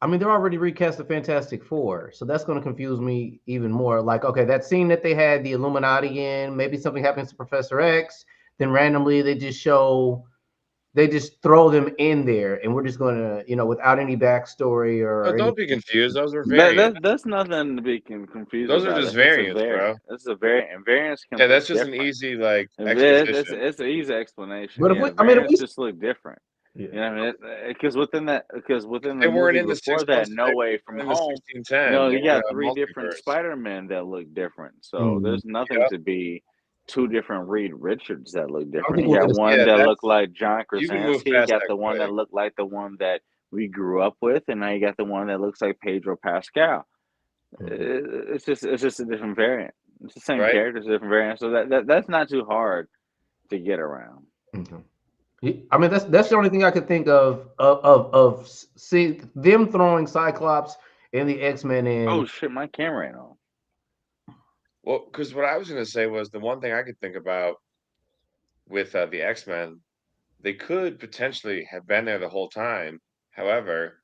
I mean, they're already recast the Fantastic Four, so that's going to confuse me even more. Like, okay, that scene that they had the Illuminati in, maybe something happens to Professor X, then randomly they just throw them in there, and we're just going to, without any backstory Oh, or don't be confused. Those are That, variants. that's nothing to be confused Those are about. just It's a variants, bro. variant. This is a variant, and variants can Yeah, look that's just an different. easy It's exposition. an easy explanation. But if Yeah, we, I mean, if variants we, just look different. yeah. You know what I mean? Because within They the weren't movie in the before that, 616. No They Way From were in the Home, 1610. They you were in got a three different multiverse. Spider-Men that look different. So Mhm. there's nothing Yep. to be two different Reed Richards that look I don't different. think You we're got going to. one Yeah, that that's look like John you can move Krasinski. You past got that the one quick. that looked like the one that we grew up with, and now you got the one that looks like Pedro Pascal. It's just a different variant. It's the same Right? character, it's a different variant. So that's not too hard to get around. Okay. I mean, that's the only thing I could think of see them throwing Cyclops and the X-Men Oh in. shit, my camera ain't on. Well, because what I was going to say was the one thing I could think about with the X-Men, they could potentially have been there the whole time. However,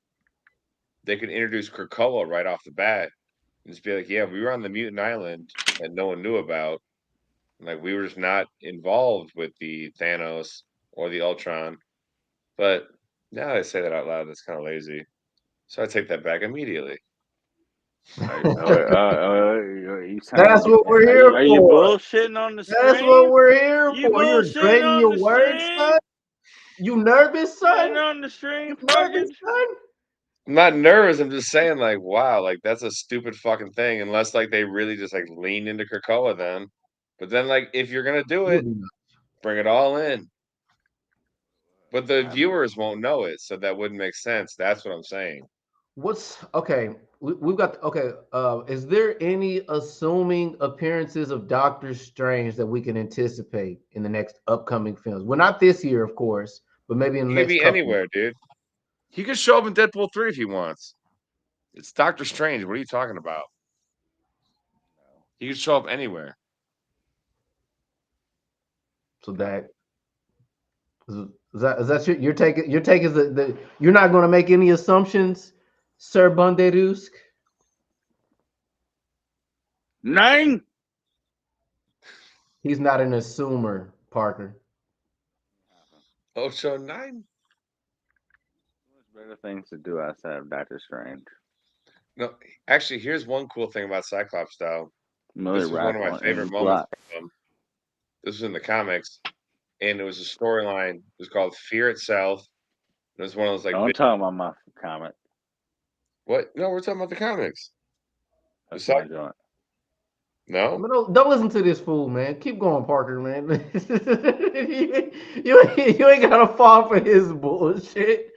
they could introduce Krakoa right off the bat and just be like, yeah, we were on the mutant island that no one knew about. Like we were just not involved with the Thanos or the Ultron. But now that I say that out loud, that's kind of lazy. So I take that back immediately. You That's saying what we're here are you for. bullshitting on the That's what stream? we're here You for. You're bullshitting grading on your the words, stream? son. You nervous, You ain't son? on the You stream nervous, fucking. son? I'm not nervous. I'm just saying, like, wow, like that's a stupid fucking thing. Unless like they really just like lean into Krakoa, then. But then, like, if you're gonna do You'll it, be nice. bring it all in. But the viewers won't know it, so that wouldn't make sense. That's what I'm saying. What's okay? We've got okay. Is there any assuming appearances of Doctor Strange that we can anticipate in the next upcoming films? Well, not this year, of course, but maybe in the He could next be couple. anywhere, dude. He could show up in Deadpool 3 if he wants. It's Doctor Strange. What are you talking about? He could show up anywhere. So that is that your take? Your take is that you're not going to make any assumptions, Sir Bonderusk? Nine. He's not an assumer, Parker. Ocho 9? There's better things to do outside of Doctor Strange. No, actually, here's one cool thing about Cyclops, though. Millie This was one Rock of my on any favorite moments block. from him. This was in the comics, and it was a storyline. It was called Fear Itself. It was one of those like Don't talk about my comment. what? No, we're talking about the comics. That's Besides, my joint. no, Don't listen to this fool, man. Keep going, Parker, man. You ain't gotta fall for his bullshit.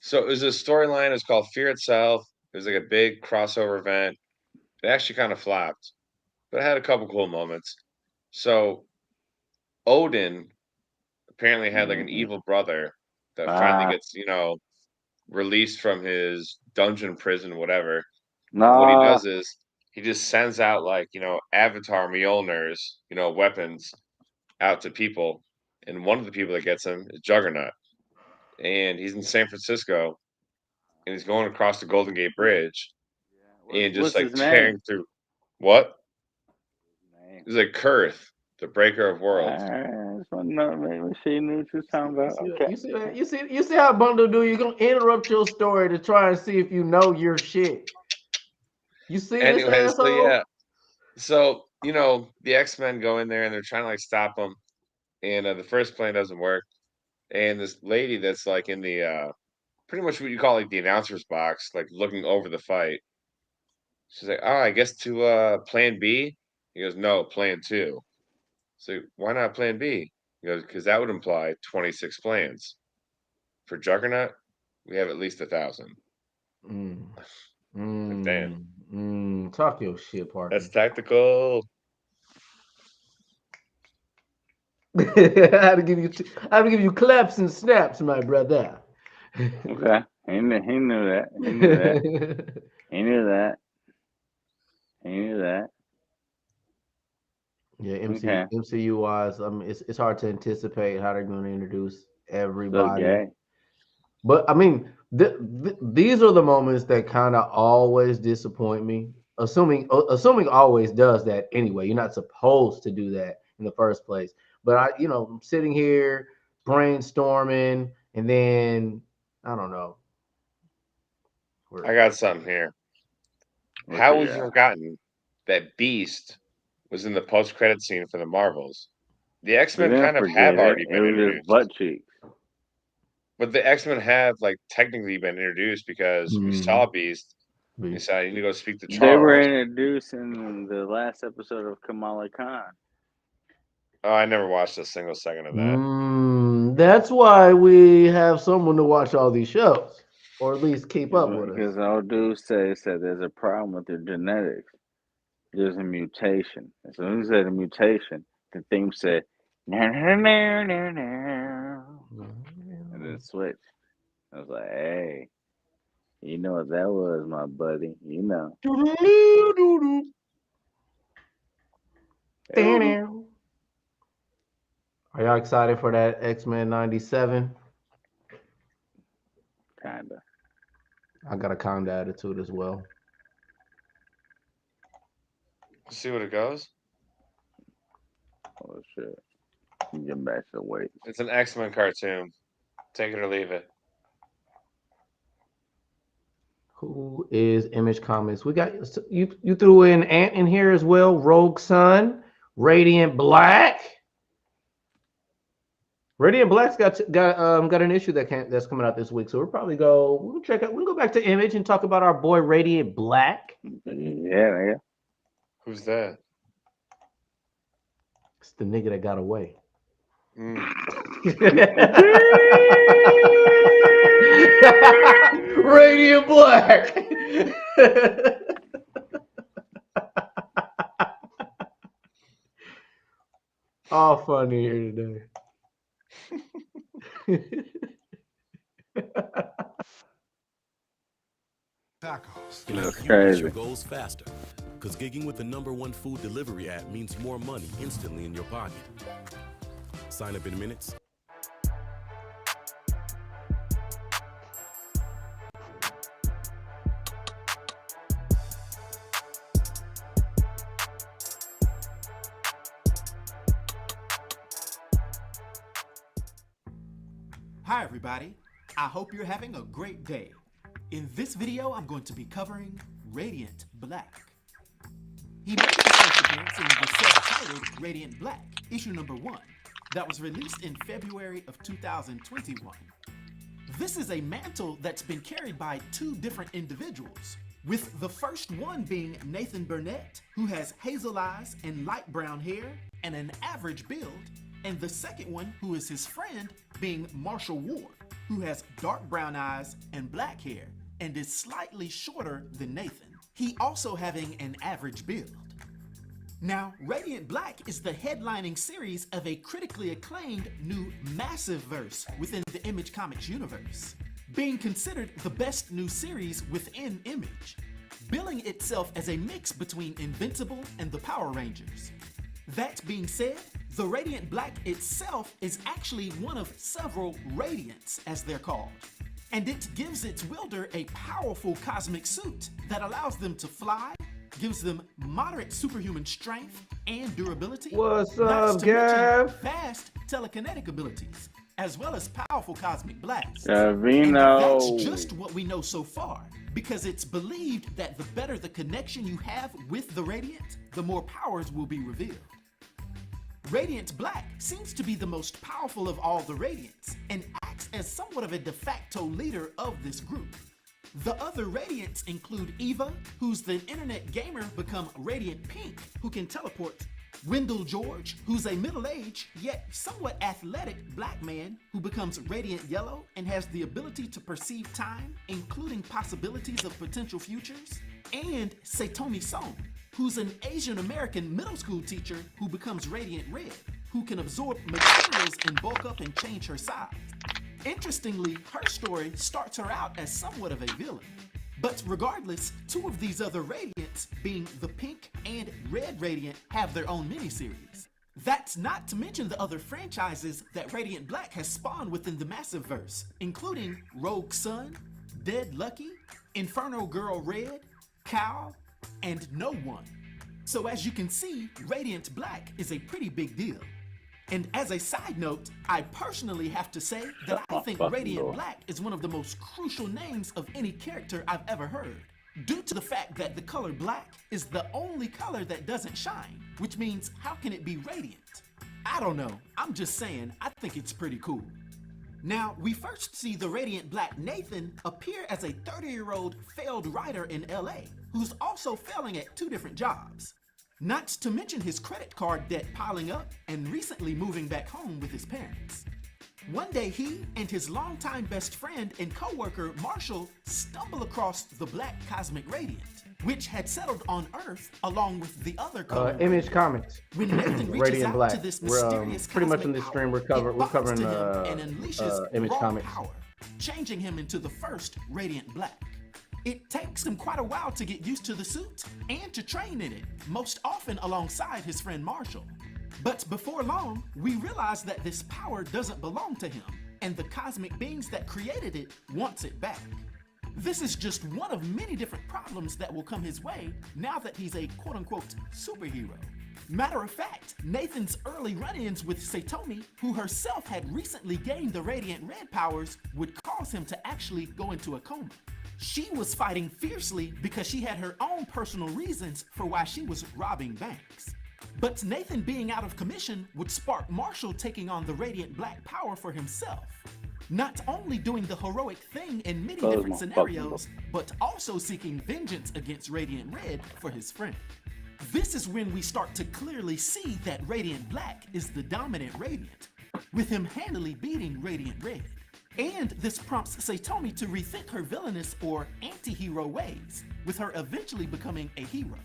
so it was a storyline. It was called Fear Itself. It was like a big crossover event. It actually kind of flopped, but it had a couple cool moments. So Odin apparently had like an Mm-hmm. evil brother that finally Ah, gets, released from his dungeon prison, whatever. And what he nah. does is he just sends out like, Avatar Mjolnirs, weapons out to people. And one of the people that gets him is Juggernaut. And he's in San Francisco and he's going across the Golden Gate Bridge and just What's like his name? tearing through what? Name. He's like Kurth, the breaker of worlds. I just want to know. Maybe she knew what you was talking about. Okay. You see that? You see how Bundle do? You're gonna interrupt your story to try and see if you know your shit. You see this Anyway, so asshole? yeah. So, the X-Men go in there and they're trying to like stop him. And the first plane doesn't work. And this lady that's like in the pretty much what you call like the announcer's box, like looking over the fight. She's like, "Oh, I guess to plan B." He goes, "No, plan 2." So why not plan B? He goes, "Because that would imply 26 plans. For Juggernaut, we have at least 1,000." Mm, Like, damn, talk your shit, that's Parker. tactical. I had to give you, I had to give you claps and snaps, my brother. Okay. He knew that. He knew that. He knew that. He knew that. Yeah, Okay. MCU wise, I mean, it's hard to anticipate how they're going to introduce So everybody. gay. But I mean, these are the moments that kind of always disappoint me. Assuming always does that anyway. You're not supposed to do that in the first place. But I'm sitting here brainstorming, and then I don't know. I got something here. What How you have you got? forgotten that Beast was in the post-credit scene for the Marvels? The We X-Men didn't kind of have forget it. already It been was just introduced. butt cheeks. But the X-Men have like technically been introduced because we saw Beast. We said I need to go speak to They were Charles. introduced in the last episode of Kamala Khan. Oh, I never watched a single second of that. That's why we have someone to watch all these shows, or at least keep up with us. Because old dude said there's a problem with their genetics. There's a mutation. As soon as there's a mutation, the thing said, no, no, no, no, no. And then switched. I was like, hey, you know what that was, my buddy. You know. Are y'all excited for that X-Men 97? kinda. I got a kinda attitude as well. See what it goes. Oh shit. Get back to the weight. It's an X-Men cartoon. Take it or leave it. Who is Image Comics? We got you threw in Ant in here as well. Rogue Sun, Radiant Black. Radiant Black's got an issue that's coming out this week. So we'll check out. We'll go back to Image and talk about our boy Radiant Black. Yeah. Who's that? It's the nigga that got away. Radiant Black. All funny here today. Tacos. That's You crazy. reach your goals faster. Because gigging with the #1 food delivery app means more money instantly in your pocket. Sign up in minutes. Hi everybody, I hope you're having a great day. In this video, I'm going to be covering Radiant Black. He made his first appearance in the self-titled Radiant Black, issue #1, that was released in February of 2021. This is a mantle that's been carried by two different individuals, with the first one being Nathan Burnett, who has hazel eyes and light brown hair and an average build, and the second one, who is his friend, being Marshall Ward, who has dark brown eyes and black hair and is slightly shorter than Nathan. He also having an average build. Now, Radiant Black is the headlining series of a critically acclaimed new massive verse within the Image Comics universe, being considered the best new series within Image, billing itself as a mix between Invincible and the Power Rangers. That being said, the Radiant Black itself is actually one of several Radiants, as they're called, and it gives its wielder a powerful cosmic suit that allows them to fly, gives them moderate superhuman strength and durability. What's not up, to mention Gav? fast telekinetic abilities, as well as powerful cosmic blasts. Vino. And that's just what we know so far, because it's believed that the better the connection you have with the Radiant, the more powers will be revealed. Radiant Black seems to be the most powerful of all the Radiants and acts as somewhat of a de facto leader of this group. The other Radiants include Eva, who's the internet gamer become Radiant Pink, who can teleport, Wendell George, who's a middle-aged yet somewhat athletic black man who becomes Radiant Yellow and has the ability to perceive time, including possibilities of potential futures, and Satomi Song, who's an Asian American middle school teacher who becomes Radiant Red, who can absorb materials and bulk up and change her size. Interestingly, her story starts her out as somewhat of a villain. But regardless, two of these other Radiants, being the Pink and Red Radiant, have their own miniseries. That's not to mention the other franchises that Radiant Black has spawned within the Massiveverse, including Rogue Sun, Dead Lucky, Inferno Girl Red, Cal, and No One. So as you can see, Radiant Black is a pretty big deal. And as a side note, I personally have to say that I think Radiant Black is one of the most crucial names of any character I've ever heard, due to the fact that the color black is the only color that doesn't shine, which means how can it be radiant? I don't know, I'm just saying, I think it's pretty cool. Now, we first see the Radiant Black Nathan appear as a 30-year-old failed writer in LA, who's also failing at 2 different jobs. Not to mention his credit card debt piling up and recently moving back home with his parents. One day he and his longtime best friend and co-worker Marshall stumble across the Black Cosmic Radiant, which had settled on Earth along with the other color. Image Comics. When Nathan reaches Radiant out Black. to this We're mysterious pretty much in cosmic this stream. power, We're covering it bonds to him and unleashes Image raw Comics. power, changing him into the first Radiant Black. It takes him quite a while to get used to the suit and to train in it, most often alongside his friend Marshall. But before long, we realize that this power doesn't belong to him, and the cosmic beings that created it wants it back. This is just one of many different problems that will come his way now that he's a quote-unquote superhero. Matter of fact, Nathan's early run-ins with Satomi, who herself had recently gained the Radiant Red powers, would cause him to actually go into a coma. She was fighting fiercely because she had her own personal reasons for why she was robbing banks. But Nathan being out of commission would spark Marshall taking on the Radiant Black power for himself. Not only doing the heroic thing in many different scenarios, but also seeking vengeance against Radiant Red for his friend. This is when we start to clearly see that Radiant Black is the dominant Radiant, with him handily beating Radiant Red. And this prompts Satomi to rethink her villainous or anti-hero ways, with her eventually becoming a hero.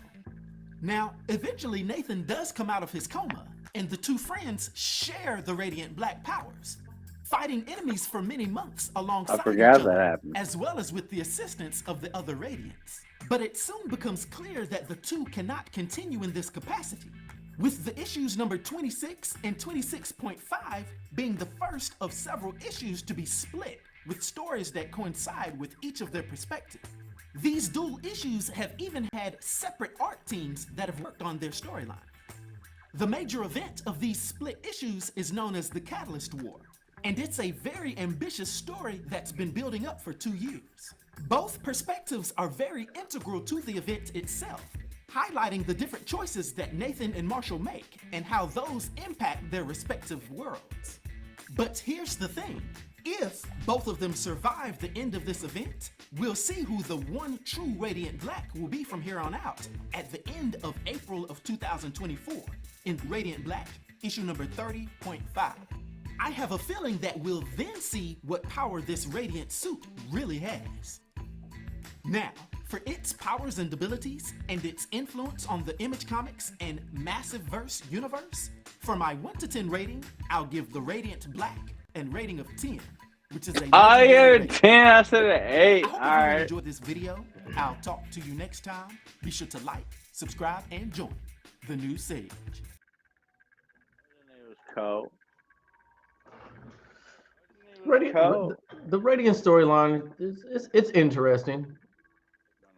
Now, eventually Nathan does come out of his coma, and the two friends share the Radiant Black powers, fighting enemies for many months alongside each other, as well as with the assistance of the other Radiants. But it soon becomes clear that the two cannot continue in this capacity, with the issues number 26 and 26.5 being the first of several issues to be split, with stories that coincide with each of their perspectives. These dual issues have even had separate art teams that have worked on their storyline. The major event of these split issues is known as the Catalyst War, and it's a very ambitious story that's been building up for 2 years. Both perspectives are very integral to the event itself, highlighting the different choices that Nathan and Marshall make and how those impact their respective worlds. But here's the thing. If both of them survive the end of this event, we'll see who the one true Radiant Black will be from here on out at the end of April of 2024 in Radiant Black, issue number 30.5. I have a feeling that we'll then see what power this Radiant suit really has. Now, for its powers and abilities and its influence on the Image Comics and Massive Verse universe, for my 1 to 10 rating, I'll give the Radiant Black an rating of 10, which is a I gave it 10, I said an 8. I hope you enjoyed this video. I'll talk to you next time. Be sure to like, subscribe, and join the new Sage. It was cold. The Radiant storyline it's interesting.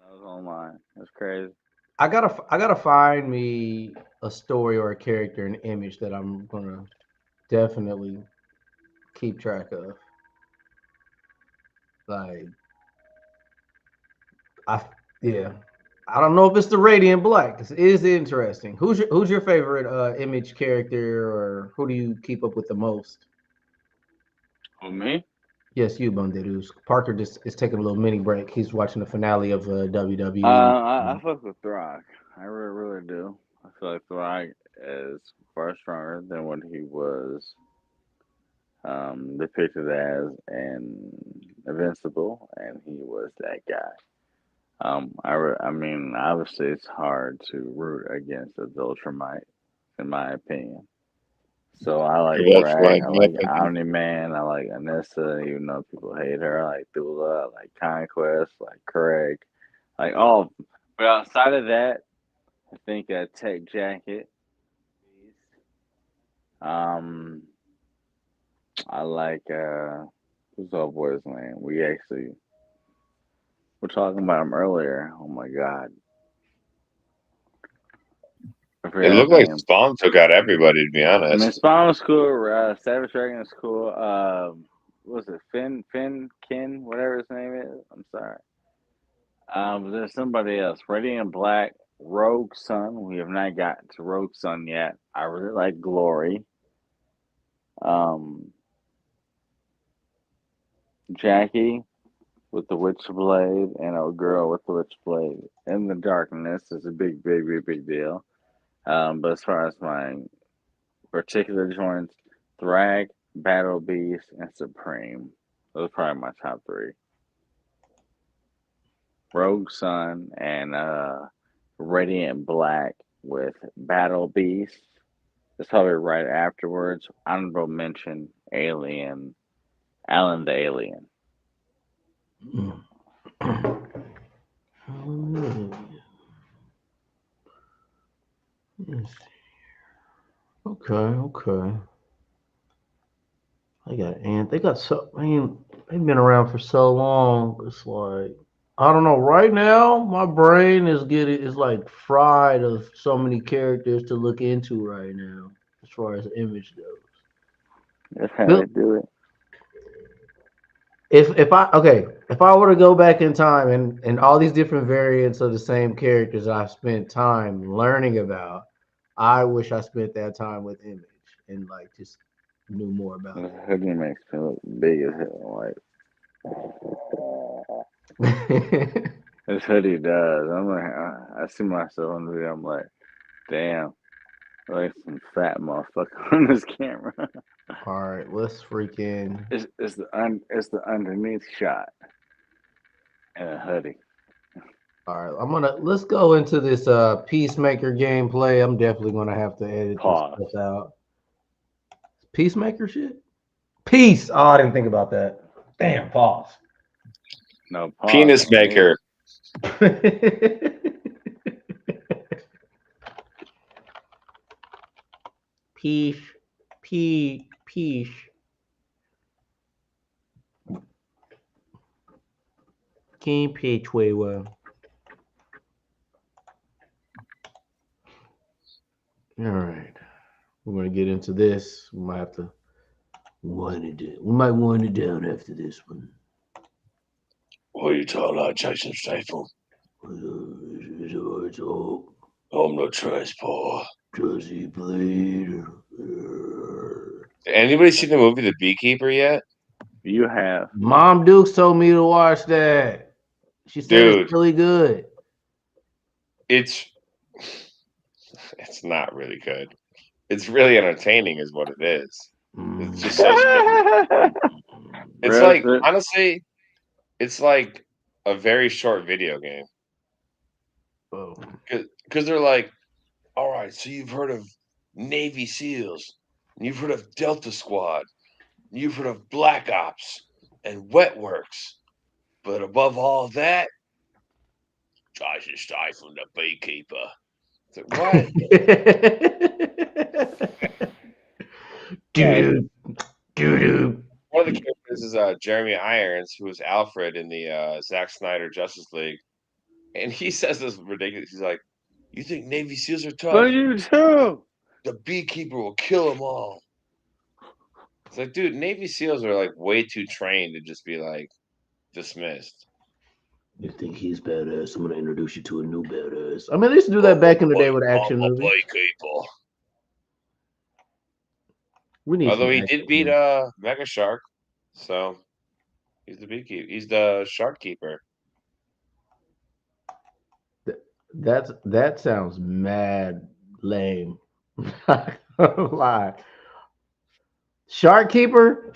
That was online. That's crazy. I gotta find me a story or a character, an image that I'm gonna definitely keep track of. Like, I don't know if it's the Radiant Black. It is interesting. Who's your favorite image character, or who do you keep up with the most? Who, me? Yes, you, Banderos. Parker just is taking a little mini break. He's watching the finale of WWE. I fuck with Throg. I really do. I feel like Throg is far stronger than what he was depicted as in Invincible, and he was that guy. I mean, obviously it's hard to root against a Viltrumite, in my opinion. So I like Thrag, I like Omni-Man, I like Anissa, even though people hate her. I like Thula, I like Conquest, I like Craig, like all of them. But outside of that, I think Tech Jacket. I like who's our boy's name? We're talking about him earlier. Oh my god. It looked like Spawn took out everybody, to be honest. I mean, Spawn was cool. Savage Dragon is cool. What was it? Ken, whatever his name is. I'm sorry. But there's somebody else. Radiant Black, Rogue Sun. We have not gotten to Rogue Sun yet. I really like Glory. Jackie with the Witchblade and a girl with the Witchblade in the darkness is a big deal. But as far as my particular joints, Thrag, Battle Beast, and Supreme. Those are probably my top 3. Rogue Sun and Radiant Black with Battle Beast. It's probably right afterwards. Honorable mention, Alan the Alien. Okay. They got and they got so. I mean, they've been around for so long. It's like I don't know. Right now, my brain is like fried of so many characters to look into right now, as far as image goes. That's how Bill, they do it. if I were to go back in time and all these different variants of the same characters I've spent time learning about, I wish I spent that time with image and like just knew more about The hoodie makes me look big as hell. Like it. this hoodie does. I'm like, I see myself on the video. I'm like, damn, like some fat motherfucker on this camera. All right, let's freaking. It's the underneath shot in a hoodie. All right, let's go into this Peacemaker gameplay. I'm definitely gonna have to edit this Pause. stuff out. Peacemaker shit. Peace. Oh, I didn't think about that. Damn. Pause. No pause. Penis maker. Peace. Peace. Can't pitch way well. All right, we're gonna get into this. We might have to wind it down. We might wind it down after this one. What are you talking about, Jason Statham? I'm not trash, Paul. Does he bleed? Anybody seen the movie The Beekeeper yet? You have. Mom Dukes told me to watch that. She said Dude, it's really good. it's not really good. It's really entertaining, is what it is. It's just so stupid. It's like honestly, it's like a very short video game. Oh. Because they're like, all right, so you've heard of Navy SEALs, and you've heard of Delta Squad, and you've heard of Black Ops and Wet Works, but above all that, Jason Statham, the Beekeeper. It's like, what? Doo doo. One of the characters is Jeremy Irons, who was Alfred in the Zack Snyder Justice League, and he says this ridiculous. He's like, "You think Navy SEALs are tough? But you too. The Beekeeper will kill them all." It's like, dude, Navy SEALs are like way too trained to just be like dismissed. You think he's badass? I'm gonna introduce you to a new badass. I mean, they used to do that back in the day with action movies. Beekeeper. We need. Although he did beat Mega Shark, so he's the beekeeper. He's the shark keeper. That sounds mad lame. Not gonna lie. Shark keeper.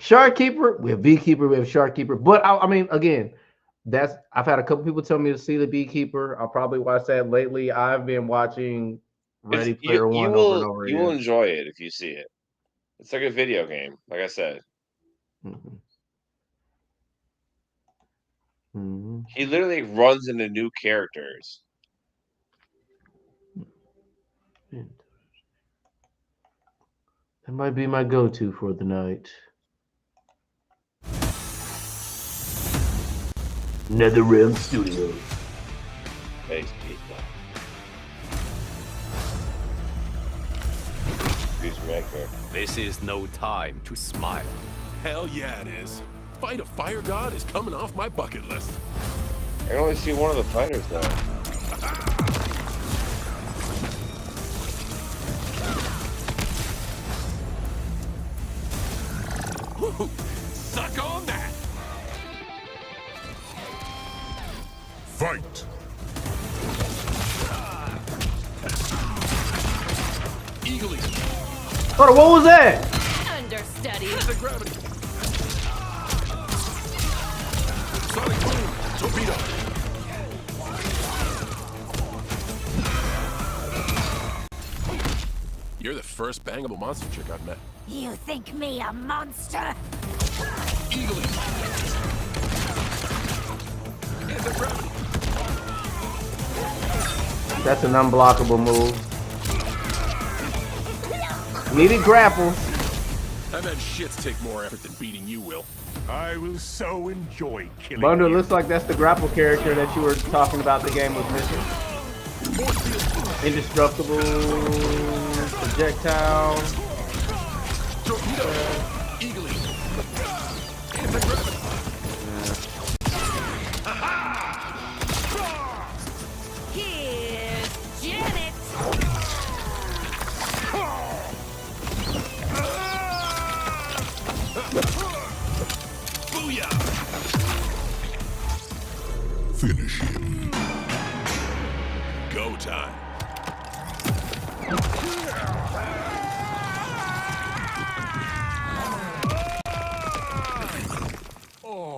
We have beekeeper. We have shark keeper. But I mean, again, I've had a couple people tell me to see the beekeeper. I'll probably watch that lately. I've been watching Ready Player One over and over again. You will enjoy it if you see it. It's like a video game, like I said. Mm-hmm. Mm-hmm. He literally runs into new characters. That might be my go-to for the night. NetherRealm Studios. Thanks, people. This is no time to smile. Hell yeah, it is. Fight a fire god is coming off my bucket list. I only see one of the fighters though. Suck on that! Fight! Eagly! Oh, what was that? Understudy. The gravity! Sonic boom! Torpedo! You're the first bangable monster chick I've met. You think me a monster? Eagly! Anti-gravity! That's an unblockable move. Needed grapple. I bet shits take more effort than beating you will. I will so enjoy killing Bundle, you. looks like that's the grapple character that you were talking about the game was missing. Indestructible projectile. Eagerly. Here's Janet. Booyah! Finish him. Go time.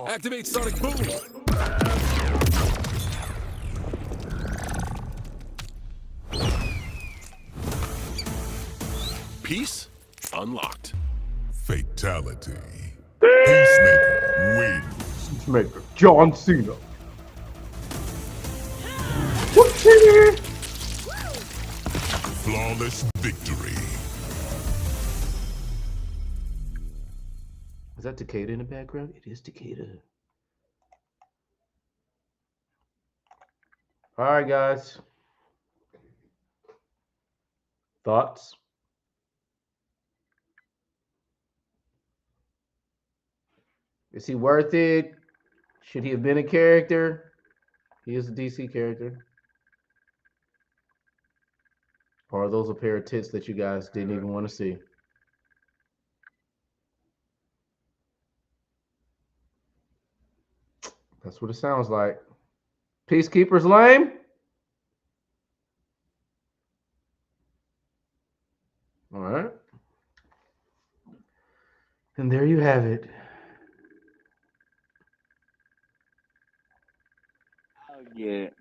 Activate sonic boom. Peace unlocked. Fatality. Peacemaker wins. Peacemaker, John Cena. Flawless victory. Is that Takeda in the background? It is Takeda. All right, guys. Thoughts? Is he worth it? Should he have been a character? He is a DC character. Or are those a pair of tits that you guys didn't even want to see? That's what it sounds like. Peacekeeper's lame? All right. And there you have it. I'll get it.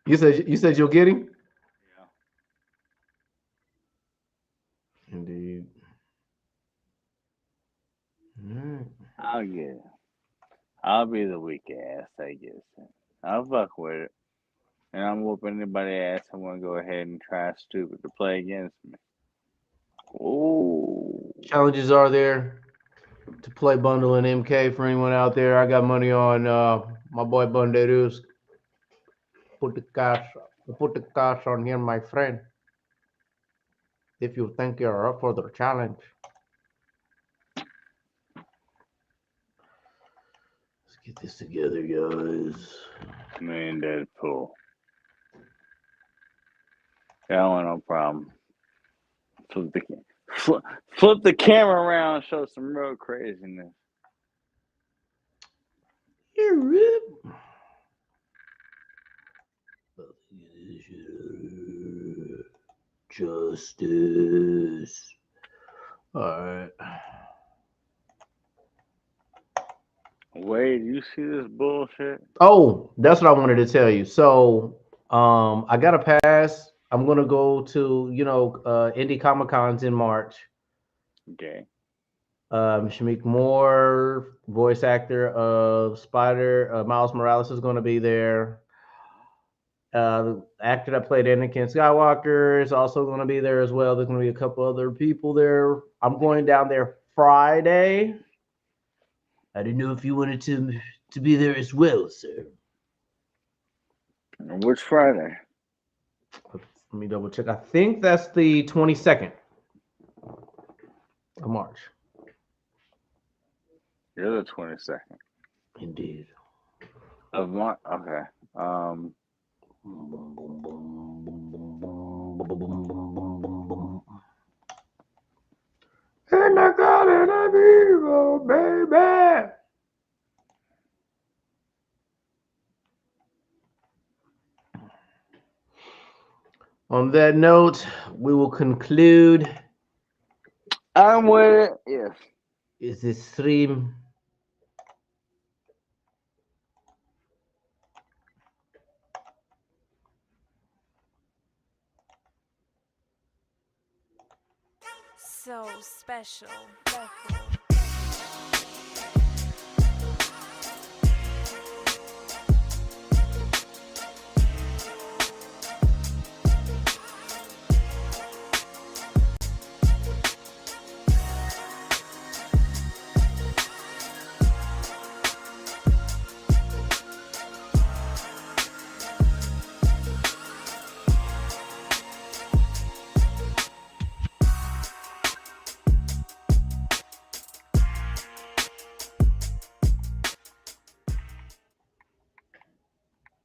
You said you'll get him? Yeah. Indeed. Right. I'll get it. I'll be the weak ass, I guess. I'll fuck with it. And I'm whooping anybody ass I want to go ahead and try stupid to play against me. Ooh. Challenges are there to play Bundle and MK for anyone out there. I got money on my boy Banderos. Put the cash on him, my friend. If you think you're up for the challenge. Let's get this together, guys. Man, Deadpool. That one, no problem. Flip the camera around and show some real craziness. You're rip. Justice. All right. Wait, you see this bullshit? Oh, that's what I wanted to tell you. So, I got a pass. I'm gonna go to Indie Comic Cons in March. Okay. Shamik Moore, voice actor of Spider, Miles Morales is going to be there. The actor that played Anakin Skywalker is also going to be there as well. There's going to be a couple other people there. I'm going down there Friday. I didn't know if you wanted to be there as well, sir. Which Friday? Let me double check. I think that's the 22nd of March. You're the 22nd. Indeed. Of March? Okay. And I got it, amigo, baby. On that note, we will conclude. I'm with it. Yes. Is this stream? So special.